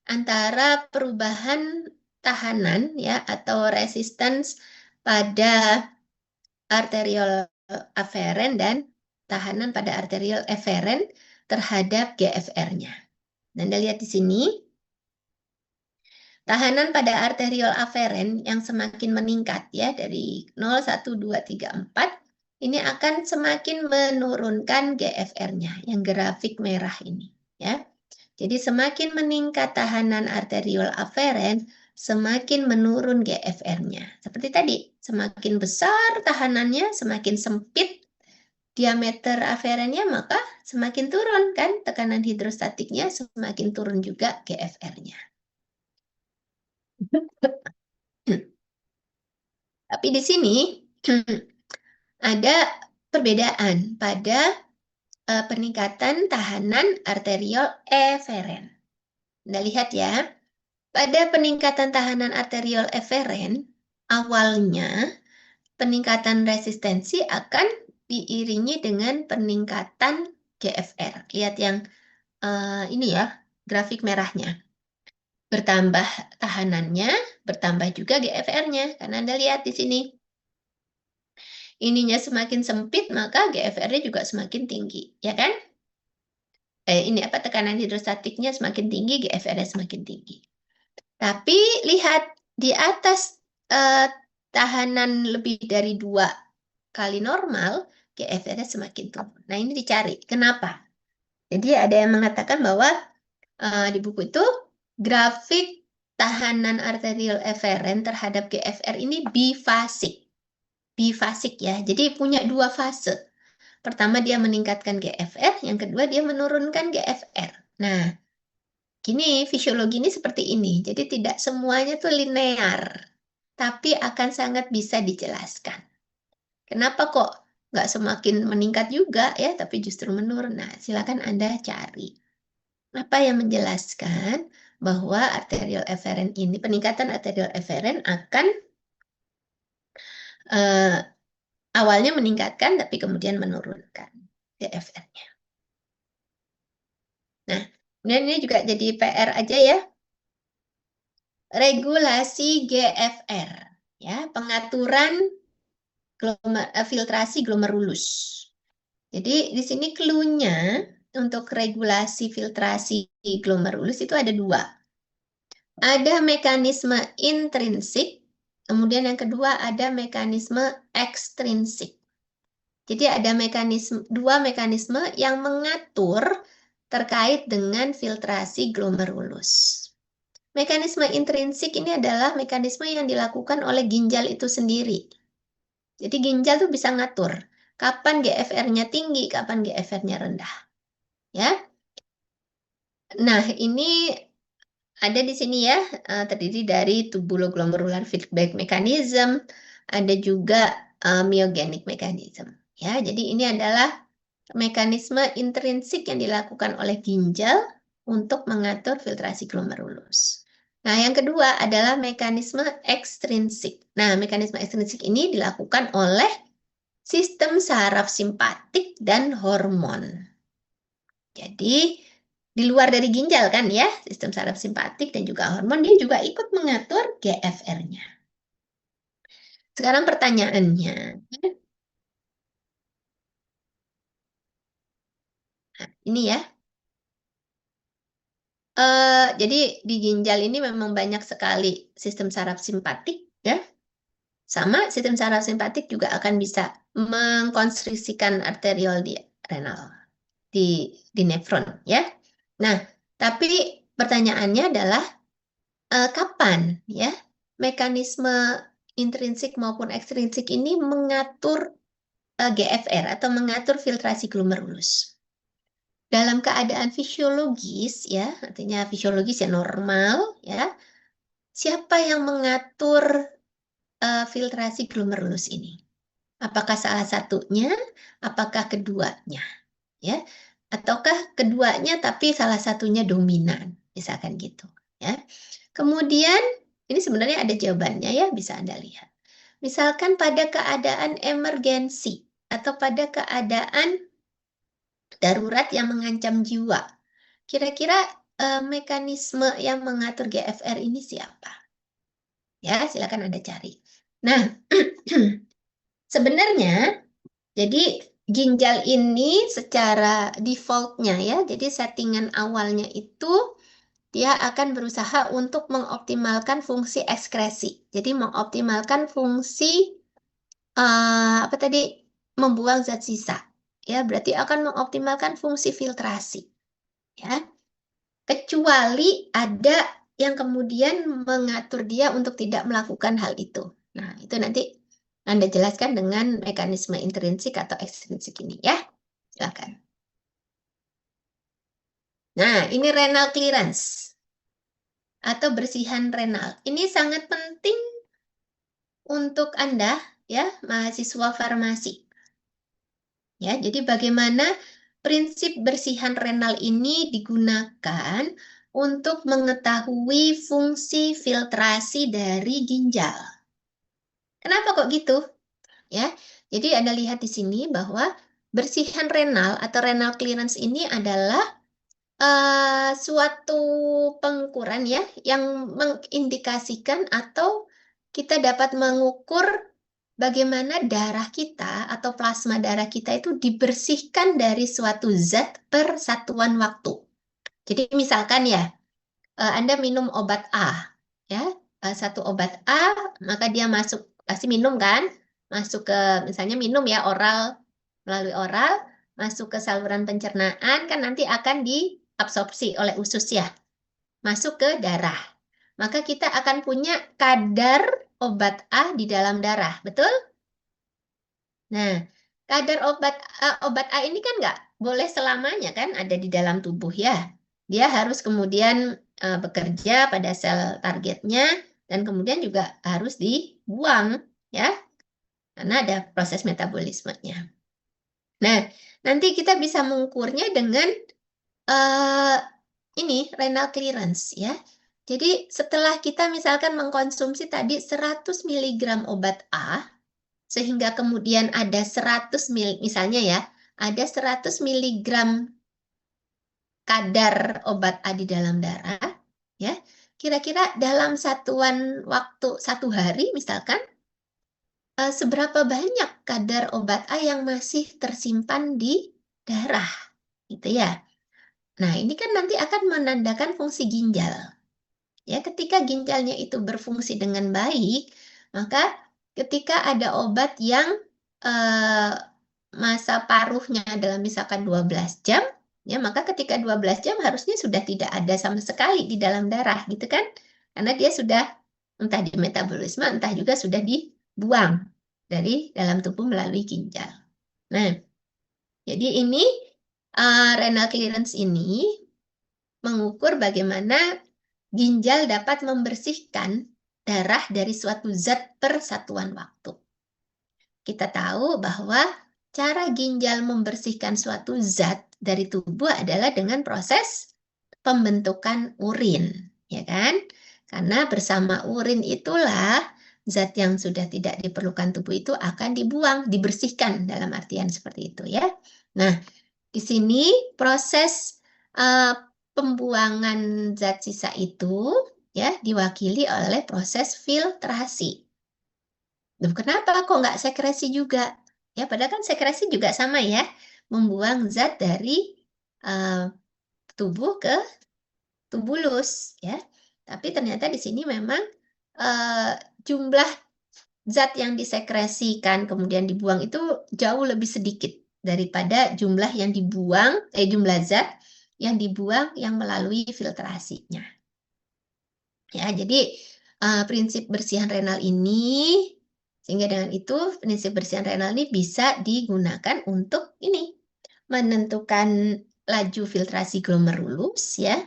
antara perubahan tahanan ya atau resistance pada arteriol aferen dan tahanan pada arteriol eferen terhadap GFR-nya. Anda lihat di sini, tahanan pada arteriol aferen yang semakin meningkat ya dari 0, 1, 2, 3, 4 ini akan semakin menurunkan GFR-nya yang grafik merah ini ya. Jadi semakin meningkat tahanan arteriol aferen, semakin menurun GFR-nya. Seperti tadi, semakin besar tahanannya, semakin sempit diameter aferennya, maka semakin turun kan tekanan hidrostatiknya, semakin turun juga GFR-nya. Tapi di sini ada perbedaan pada peningkatan tahanan arteriol eferen. Anda lihat ya, pada peningkatan tahanan arteriol eferen, awalnya peningkatan resistensi akan diiringi dengan peningkatan GFR. Lihat yang ini ya, grafik merahnya. Bertambah tahanannya, bertambah juga GFR-nya. Karena Anda lihat di sini. Ininya semakin sempit, maka GFR-nya juga semakin tinggi, ya kan? Ini tekanan hidrostatiknya semakin tinggi, GFR-nya semakin tinggi. Tapi lihat di atas tahanan lebih dari 2 kali normal, GFR-nya semakin turun. Nah, ini dicari. Kenapa? Jadi ada yang mengatakan bahwa di buku itu grafik tahanan arterial eferen terhadap GFR ini bifasik. Bifasik ya. Jadi punya 2 fase. Pertama dia meningkatkan GFR, yang kedua dia menurunkan GFR. Nah, gini fisiologi ini seperti ini. Jadi tidak semuanya tuh linear, tapi akan sangat bisa dijelaskan. Kenapa kok nggak semakin meningkat juga ya, tapi justru menurun? Nah, silakan Anda cari. Apa yang menjelaskan bahwa arterial eferen ini, peningkatan arterial eferen akan awalnya meningkatkan, tapi kemudian menurunkan GFR-nya. Nah, kemudian ini juga jadi PR aja ya. Regulasi GFR, ya, pengaturan filtrasi glomerulus. Jadi di sini clue-nya untuk regulasi filtrasi glomerulus itu ada 2. Ada mekanisme intrinsik, kemudian yang kedua ada mekanisme ekstrinsik. Jadi ada 2 mekanisme yang mengatur terkait dengan filtrasi glomerulus. Mekanisme intrinsik ini adalah mekanisme yang dilakukan oleh ginjal itu sendiri. Jadi ginjal tuh bisa ngatur kapan GFR-nya tinggi, kapan GFR-nya rendah. Ya. Nah, ini ada di sini ya, terdiri dari tubuloglomerular feedback mechanism, ada juga myogenic mechanism. Ya, jadi ini adalah mekanisme intrinsik yang dilakukan oleh ginjal untuk mengatur filtrasi glomerulus. Nah, yang kedua adalah mekanisme ekstrinsik. Nah, mekanisme ekstrinsik ini dilakukan oleh sistem saraf simpatik dan hormon. Jadi, di luar dari ginjal kan ya, sistem saraf simpatik dan juga hormon, dia juga ikut mengatur GFR-nya. Sekarang pertanyaannya, nah, ini ya. Jadi di ginjal ini memang banyak sekali sistem saraf simpatik ya. Sama sistem saraf simpatik juga akan bisa mengkonstriksikan arteriol di renal di nefron ya. Nah, tapi pertanyaannya adalah kapan ya mekanisme intrinsik maupun ekstrinsik ini mengatur GFR atau mengatur filtrasi glomerulus. Dalam keadaan fisiologis ya, artinya fisiologis ya normal ya. Siapa yang mengatur filtrasi glomerulus ini? Apakah salah satunya? Apakah keduanya? Ya, ataukah keduanya tapi salah satunya dominan, misalkan gitu ya. Kemudian ini sebenarnya ada jawabannya ya, bisa Anda lihat. Misalkan pada keadaan emergensi atau pada keadaan darurat yang mengancam jiwa. Kira-kira mekanisme yang mengatur GFR ini siapa? Ya, silakan Anda cari. Nah, sebenarnya jadi ginjal ini secara default-nya ya, jadi settingan awalnya itu dia akan berusaha untuk mengoptimalkan fungsi ekskresi. Jadi mengoptimalkan fungsi membuang zat sisa. Ya, berarti akan mengoptimalkan fungsi filtrasi. Ya. Kecuali ada yang kemudian mengatur dia untuk tidak melakukan hal itu. Nah, itu nanti Anda jelaskan dengan mekanisme intrinsik atau ekstrinsik ini ya. Silakan. Nah, ini renal clearance atau bersihan renal. Ini sangat penting untuk Anda ya, mahasiswa farmasi. Ya, jadi bagaimana prinsip bersihan renal ini digunakan untuk mengetahui fungsi filtrasi dari ginjal. Kenapa kok gitu? Ya, jadi Anda lihat di sini bahwa bersihan renal atau renal clearance ini adalah suatu pengukuran ya yang mengindikasikan atau kita dapat mengukur bagaimana darah kita atau plasma darah kita itu dibersihkan dari suatu zat per satuan waktu. Jadi misalkan ya, Anda minum obat A, ya, satu obat A, maka dia masuk, pasti minum kan, masuk ke, misalnya minum ya oral, melalui oral, masuk ke saluran pencernaan, kan nanti akan diabsorpsi oleh usus ya, masuk ke darah. Maka kita akan punya kadar obat A di dalam darah, betul? Nah, kadar obat A ini kan nggak boleh selamanya kan ada di dalam tubuh ya. Dia harus kemudian bekerja pada sel targetnya dan kemudian juga harus dibuang ya. Karena ada proses metabolismenya. Nah, nanti kita bisa mengukurnya dengan ini renal clearance ya. Jadi setelah kita misalkan mengkonsumsi tadi 100 mg obat A, sehingga kemudian ada 100 ml, misalnya ya, ada 100 mg kadar obat A di dalam darah, ya, kira-kira dalam satuan waktu 1 hari misalkan, seberapa banyak kadar obat A yang masih tersimpan di darah, gitu ya. Nah, ini kan nanti akan menandakan fungsi ginjal. Ya, ketika ginjalnya itu berfungsi dengan baik, maka ketika ada obat yang masa paruhnya adalah misalkan 12 jam, ya maka ketika 12 jam harusnya sudah tidak ada sama sekali di dalam darah, gitu kan? Karena dia sudah entah di metabolisme, entah juga sudah dibuang dari dalam tubuh melalui ginjal. Nah, jadi ini renal clearance ini mengukur bagaimana ginjal dapat membersihkan darah dari suatu zat per satuan waktu. Kita tahu bahwa cara ginjal membersihkan suatu zat dari tubuh adalah dengan proses pembentukan urin, ya kan? Karena bersama urin itulah zat yang sudah tidak diperlukan tubuh itu akan dibuang, dibersihkan dalam artian seperti itu ya. Nah, di sini proses pembuangan zat sisa itu ya diwakili oleh proses filtrasi. Loh, kenapa kok nggak sekresi juga? Ya, padahal kan sekresi juga sama ya, membuang zat dari tubuh ke tubulus ya. Tapi ternyata di sini memang jumlah zat yang disekresikan kemudian dibuang itu jauh lebih sedikit daripada jumlah yang dibuang, jumlah zat yang dibuang yang melalui filtrasinya. Ya, jadi prinsip bersihan renal ini, sehingga dengan itu prinsip bersihan renal ini bisa digunakan untuk ini, menentukan laju filtrasi glomerulus ya,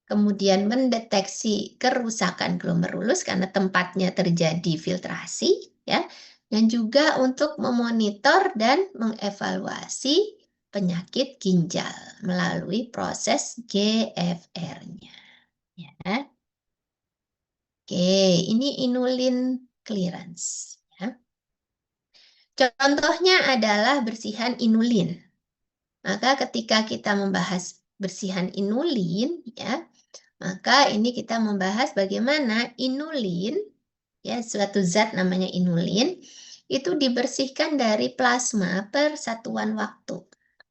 kemudian mendeteksi kerusakan glomerulus karena tempatnya terjadi filtrasi ya, dan juga untuk memonitor dan mengevaluasi penyakit ginjal melalui proses GFR-nya. Ya. Oke, ini inulin clearance. Ya. Contohnya adalah bersihan inulin. Maka ketika kita membahas bersihan inulin, ya, maka ini kita membahas bagaimana inulin, ya, suatu zat namanya inulin, itu dibersihkan dari plasma per satuan waktu.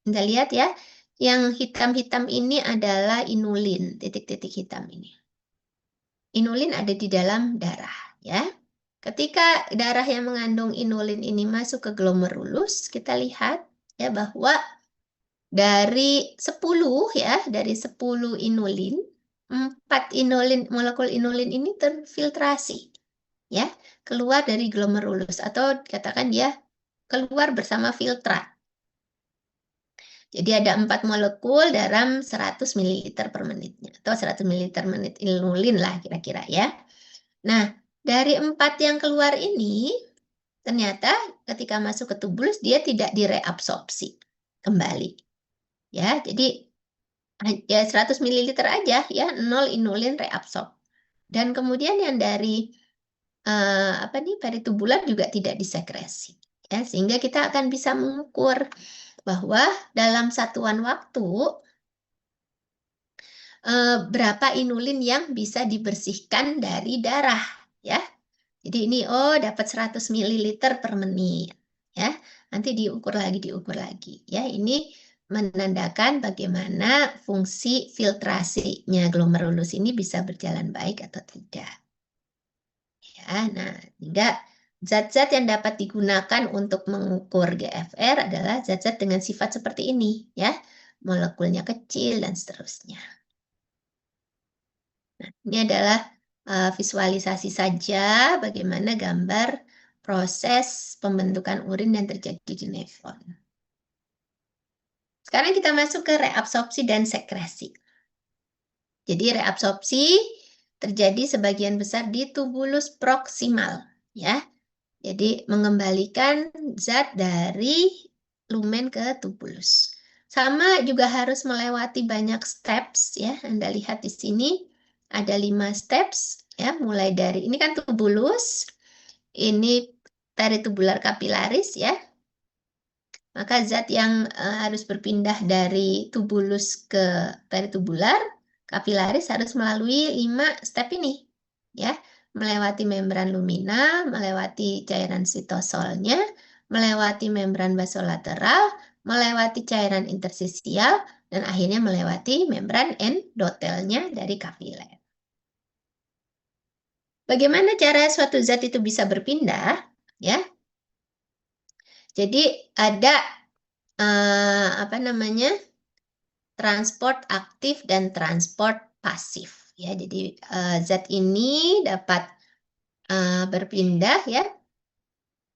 Anda lihat ya, yang hitam-hitam ini adalah inulin, titik-titik hitam ini. Inulin ada di dalam darah, ya. Ketika darah yang mengandung inulin ini masuk ke glomerulus, kita lihat ya bahwa dari 10 ya, dari 10 inulin, 4 molekul inulin ini terfiltrasi ya, keluar dari glomerulus atau katakan dia keluar bersama filtrat. Jadi ada 4 molekul dalam 100 ml per menitnya atau 100 ml per menit inulin lah kira-kira ya. Nah, dari 4 yang keluar ini ternyata ketika masuk ke tubulus dia tidak direabsorpsi kembali. Ya, jadi ya 100 ml aja ya, 0 inulin reabsorb. Dan kemudian yang dari peritubular juga tidak disekresi. Ya, sehingga kita akan bisa mengukur bahwa dalam satuan waktu berapa inulin yang bisa dibersihkan dari darah, ya. Jadi ini dapat 100 ml per menit, ya. Nanti diukur lagi, ya. Ini menandakan bagaimana fungsi filtrasinya glomerulus ini bisa berjalan baik atau tidak. Ya, nah, hingga zat-zat yang dapat digunakan untuk mengukur GFR adalah zat-zat dengan sifat seperti ini, ya. Molekulnya kecil dan seterusnya. Nah, ini adalah visualisasi saja bagaimana gambar proses pembentukan urin yang terjadi di nefron. Sekarang kita masuk ke reabsorpsi dan sekresi. Jadi reabsorpsi terjadi sebagian besar di tubulus proksimal, ya. Jadi mengembalikan zat dari lumen ke tubulus. Sama juga harus melewati banyak steps, ya. Anda lihat di sini ada 5 steps, ya. Mulai dari ini kan tubulus, ini peritubular kapilaris, ya. Maka zat yang harus berpindah dari tubulus ke peritubular kapilaris harus melalui 5 step ini, ya. Melewati membran lumina, melewati cairan sitosolnya, melewati membran basolateral, melewati cairan interstisial, dan akhirnya melewati membran endotelnya dari kapiler. Bagaimana cara suatu zat itu bisa berpindah? Ya, jadi ada transport aktif dan transport pasif. Ya, jadi zat ini dapat berpindah, ya,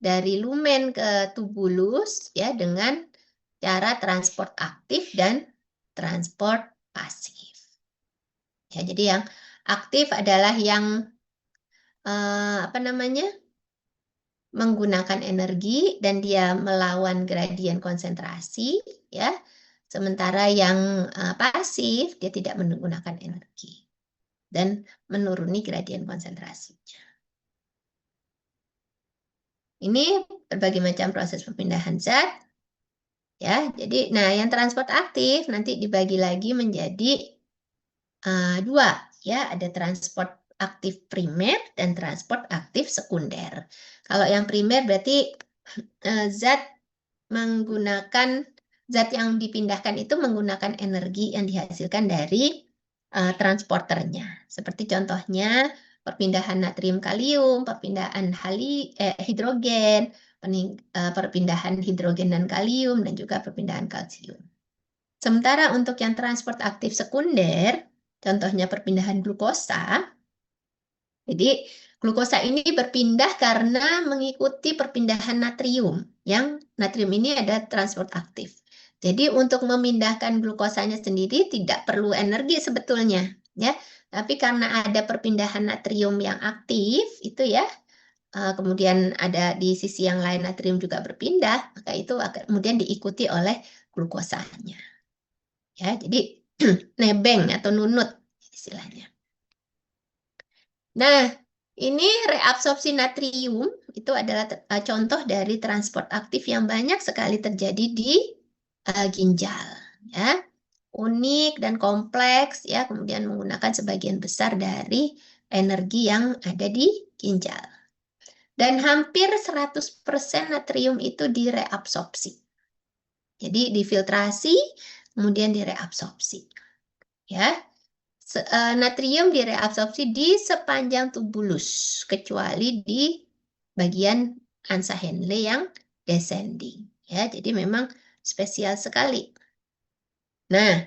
dari lumen ke tubulus, ya, dengan cara transport aktif dan transport pasif. Ya, jadi yang aktif adalah yang menggunakan energi dan dia melawan gradien konsentrasi, ya. Sementara yang pasif dia tidak menggunakan energi dan menuruni gradien konsentrasinya. Ini berbagai macam proses perpindahan zat, ya. Jadi, nah, yang transport aktif nanti dibagi lagi menjadi 2, ya. Ada transport aktif primer dan transport aktif sekunder. Kalau yang primer berarti zat yang dipindahkan itu menggunakan energi yang dihasilkan dari transporternya. Seperti contohnya perpindahan natrium kalium, perpindahan hidrogen, perpindahan hidrogen dan kalium, dan juga perpindahan kalsium. Sementara untuk yang transport aktif sekunder, contohnya perpindahan glukosa, jadi glukosa ini berpindah karena mengikuti perpindahan natrium, yang natrium ini ada transport aktif. Jadi untuk memindahkan glukosanya sendiri tidak perlu energi sebetulnya, ya. Tapi karena ada perpindahan natrium yang aktif, itu ya, kemudian ada di sisi yang lain natrium juga berpindah, maka itu kemudian diikuti oleh glukosanya. Ya, jadi nebeng atau nunut istilahnya. Nah, ini reabsorpsi natrium itu adalah contoh dari transport aktif yang banyak sekali terjadi di ginjal, ya. Unik dan kompleks, ya, kemudian menggunakan sebagian besar dari energi yang ada di ginjal. Dan hampir 100% natrium itu direabsorpsi. Jadi difiltrasi, kemudian direabsorpsi. Ya. Natrium direabsorpsi di sepanjang tubulus, kecuali di bagian ansa Henle yang descending. Ya, jadi memang spesial sekali. Nah,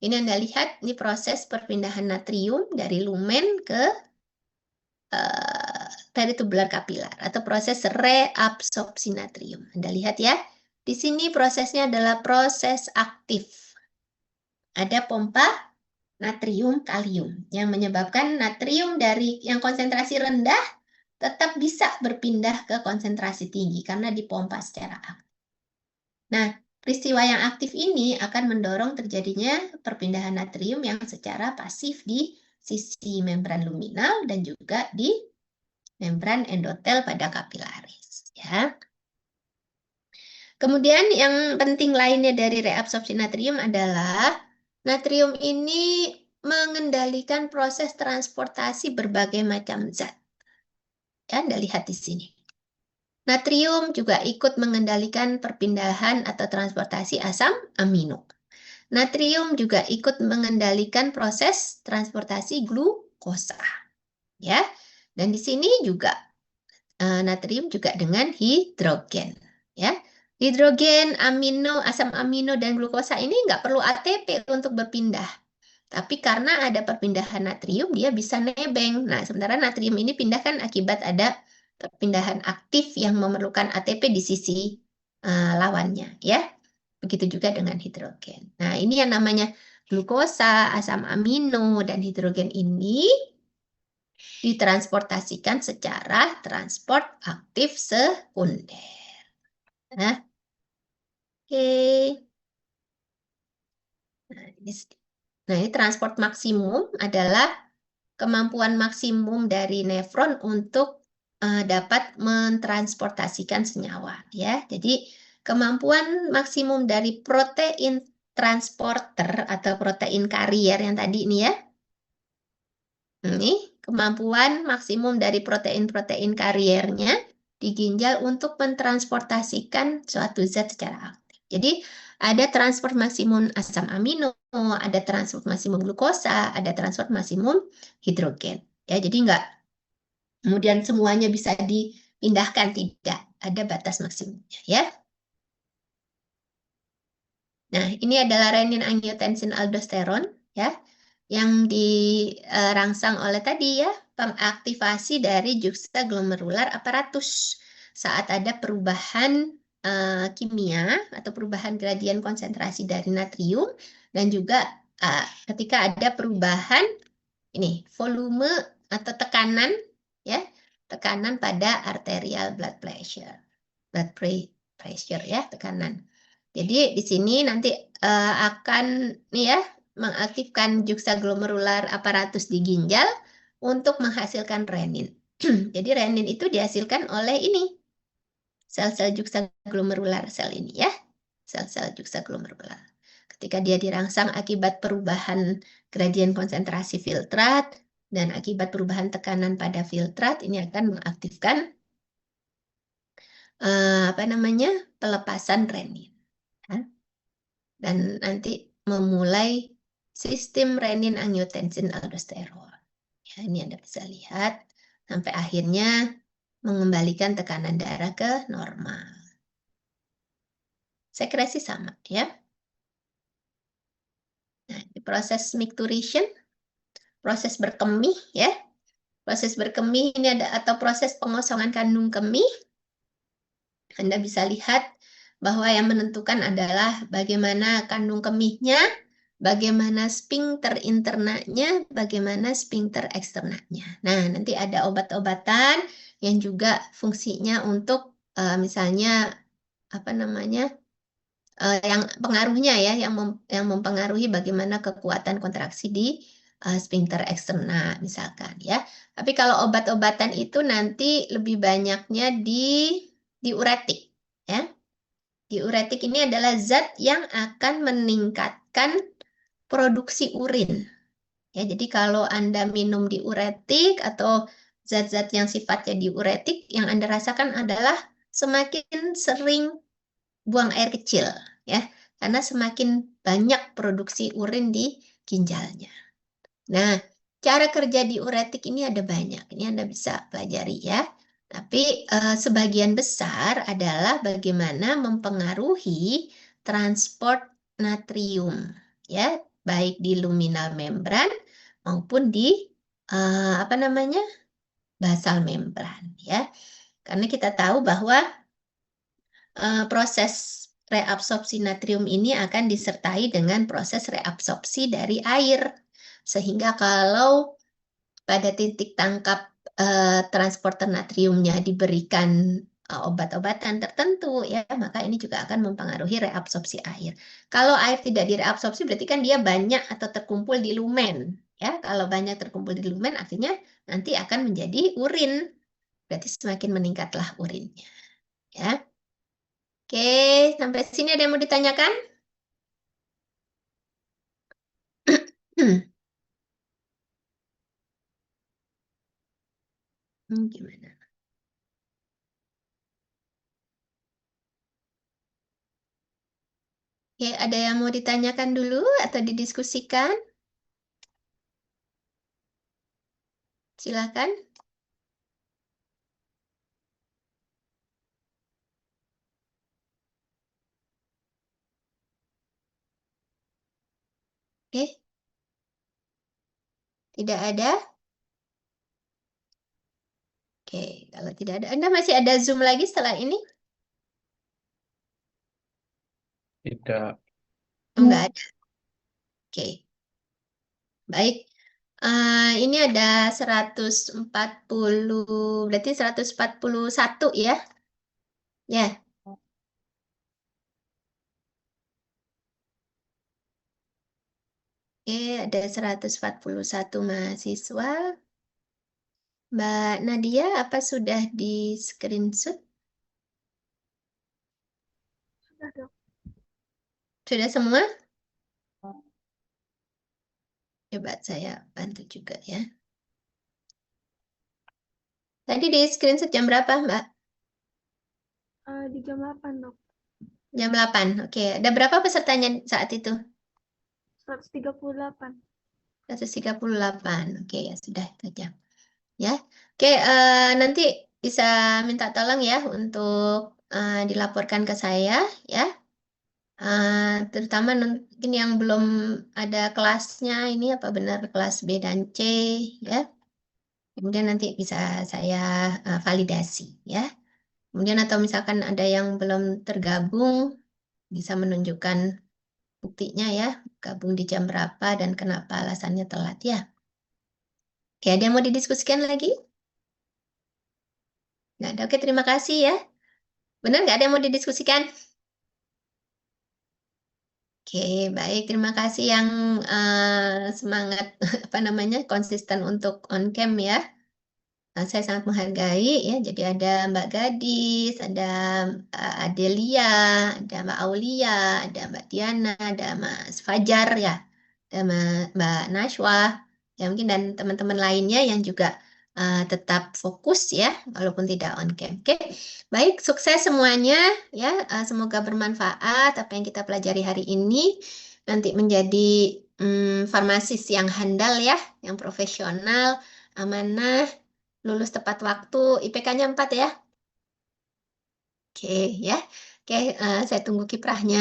ini Anda lihat, ini proses perpindahan natrium dari lumen ke peritubular kapilar atau proses reabsorpsi natrium. Anda lihat ya, di sini prosesnya adalah proses aktif. Ada pompa natrium kalium yang menyebabkan natrium dari yang konsentrasi rendah tetap bisa berpindah ke konsentrasi tinggi karena dipompa secara aktif. Nah, peristiwa yang aktif ini akan mendorong terjadinya perpindahan natrium yang secara pasif di sisi membran luminal dan juga di membran endotel pada kapilaris, ya. Kemudian yang penting lainnya dari reabsorpsi natrium adalah natrium ini mengendalikan proses transportasi berbagai macam zat. Ya, Anda lihat di sini. Natrium juga ikut mengendalikan perpindahan atau transportasi asam amino. Natrium juga ikut mengendalikan proses transportasi glukosa. Ya. Dan di sini juga natrium juga dengan hidrogen, ya. Hidrogen, amino, asam amino, dan glukosa ini nggak perlu ATP untuk berpindah. Tapi karena ada perpindahan natrium, dia bisa nebeng. Nah, sementara natrium ini pindah kan akibat ada perpindahan aktif yang memerlukan ATP di sisi lawannya, ya. Begitu juga dengan hidrogen. Nah, ini yang namanya glukosa, asam amino, dan hidrogen ini ditransportasikan secara transport aktif sekunder. Nah, oke. Nah, ini transport maksimum adalah kemampuan maksimum dari nefron untuk dapat mentransportasikan senyawa, ya. Jadi kemampuan maksimum dari protein transporter atau protein karier yang tadi ini, ya. Ini kemampuan maksimum dari protein-protein kariernya di ginjal untuk mentransportasikan suatu zat secara aktif. Jadi ada transport maksimum asam amino, ada transport maksimum glukosa, ada transport maksimum hidrogen. Ya, jadi enggak kemudian semuanya bisa dipindahkan, tidak. Ada batas maksimumnya, ya. Nah, ini adalah renin, angiotensin, aldosteron, ya, yang dirangsang oleh tadi, ya, pengaktifasi dari juxtaglomerular apparatus saat ada perubahan kimia atau perubahan gradien konsentrasi dari natrium, dan juga ketika ada perubahan ini volume atau tekanan, ya, tekanan pada arterial blood pressure, ya, tekanan. Jadi di sini nanti akan nih, ya, mengaktifkan juxtaglomerular apparatus di ginjal untuk menghasilkan renin. Jadi renin itu dihasilkan oleh ini sel-sel juxtaglomerular sel ini, ya, sel-sel juxtaglomerular. Ketika dia dirangsang akibat perubahan gradien konsentrasi filtrat dan akibat perubahan tekanan pada filtrat, ini akan mengaktifkan pelepasan renin, ya. Dan nanti memulai sistem renin, angiotensin, aldosteron. Ya, ini Anda bisa lihat sampai akhirnya mengembalikan tekanan darah ke normal. Sekresi sama, ya. Nah, di proses micturition, proses berkemih, ya. Proses berkemih ini ada atau proses pengosongan kandung kemih. Anda bisa lihat bahwa yang menentukan adalah bagaimana kandung kemihnya, bagaimana sphincter internanya, bagaimana sphincter eksternanya. Nah, nanti ada obat-obatan yang juga fungsinya untuk misalnya yang pengaruhnya, ya, yang mempengaruhi bagaimana kekuatan kontraksi di sphincter eksterna misalkan, ya. Tapi kalau obat-obatan itu nanti lebih banyaknya di diuretik, ya. Diuretik ini adalah zat yang akan meningkatkan produksi urin. Ya, jadi kalau Anda minum diuretik atau zat-zat yang sifatnya diuretik, yang Anda rasakan adalah semakin sering buang air kecil, ya, karena semakin banyak produksi urin di ginjalnya. Nah, cara kerja diuretik ini ada banyak. Ini Anda bisa pelajari, ya. Tapi sebagian besar adalah bagaimana mempengaruhi transport natrium, ya, baik di luminal membran maupun di basal membran, ya. Karena kita tahu bahwa proses reabsorpsi natrium ini akan disertai dengan proses reabsorpsi dari air. Sehingga kalau pada titik tangkap transporter natriumnya diberikan obat-obatan tertentu ya, maka ini juga akan mempengaruhi reabsorpsi air. Kalau air tidak direabsorpsi berarti kan dia banyak atau terkumpul di lumen ya. Kalau banyak terkumpul di lumen artinya nanti akan menjadi urin. Berarti semakin meningkatlah urinnya ya. Oke, sampai sini ada yang mau ditanyakan? Gimana? Oke, ada yang mau ditanyakan dulu atau didiskusikan? Silakan. Oke. Tidak ada? Oke, kalau tidak ada, Anda masih ada Zoom lagi setelah ini? Tidak. Enggak ada. Oke. Baik. Ini ada 140, berarti 141 ya? Ya. Oke, ada 141 mahasiswa. Mbak Nadia, apa sudah di screenshot? Sudah, Dok. Sudah semua? Coba saya bantu juga ya. Tadi di screenshot jam berapa, Mbak? Di jam 8, Dok. Jam 8. Oke, ada berapa pesertanya saat itu? 138. 138. Oke, ya sudah itu aja. Ya. Oke, nanti bisa minta tolong ya untuk dilaporkan ke saya ya. Terutama mungkin yang belum ada kelasnya ini apa benar kelas B dan C ya. Kemudian nanti bisa saya validasi ya. Kemudian atau misalkan ada yang belum tergabung bisa menunjukkan buktinya ya, gabung di jam berapa dan kenapa alasannya telat ya. Oke, ada yang mau didiskusikan lagi? Nggak ada. Oke, terima kasih ya. Benar nggak ada yang mau didiskusikan? Oke, baik. Terima kasih yang semangat apa namanya konsisten untuk on cam ya. Saya sangat menghargai ya. Jadi ada Mbak Gadis, ada Adelia, ada Mbak Aulia, ada Mbak Diana, ada Mas Fajar ya, ada Mbak Nashwa, ya mungkin dan teman-teman lainnya yang juga tetap fokus ya, walaupun tidak on cam. Oke, baik, sukses semuanya ya. Semoga bermanfaat apa yang kita pelajari hari ini. Nanti menjadi farmasis yang handal ya, yang profesional, amanah, lulus tepat waktu, IPK-nya 4 ya. Oke ya. Oke, saya tunggu kiprahnya.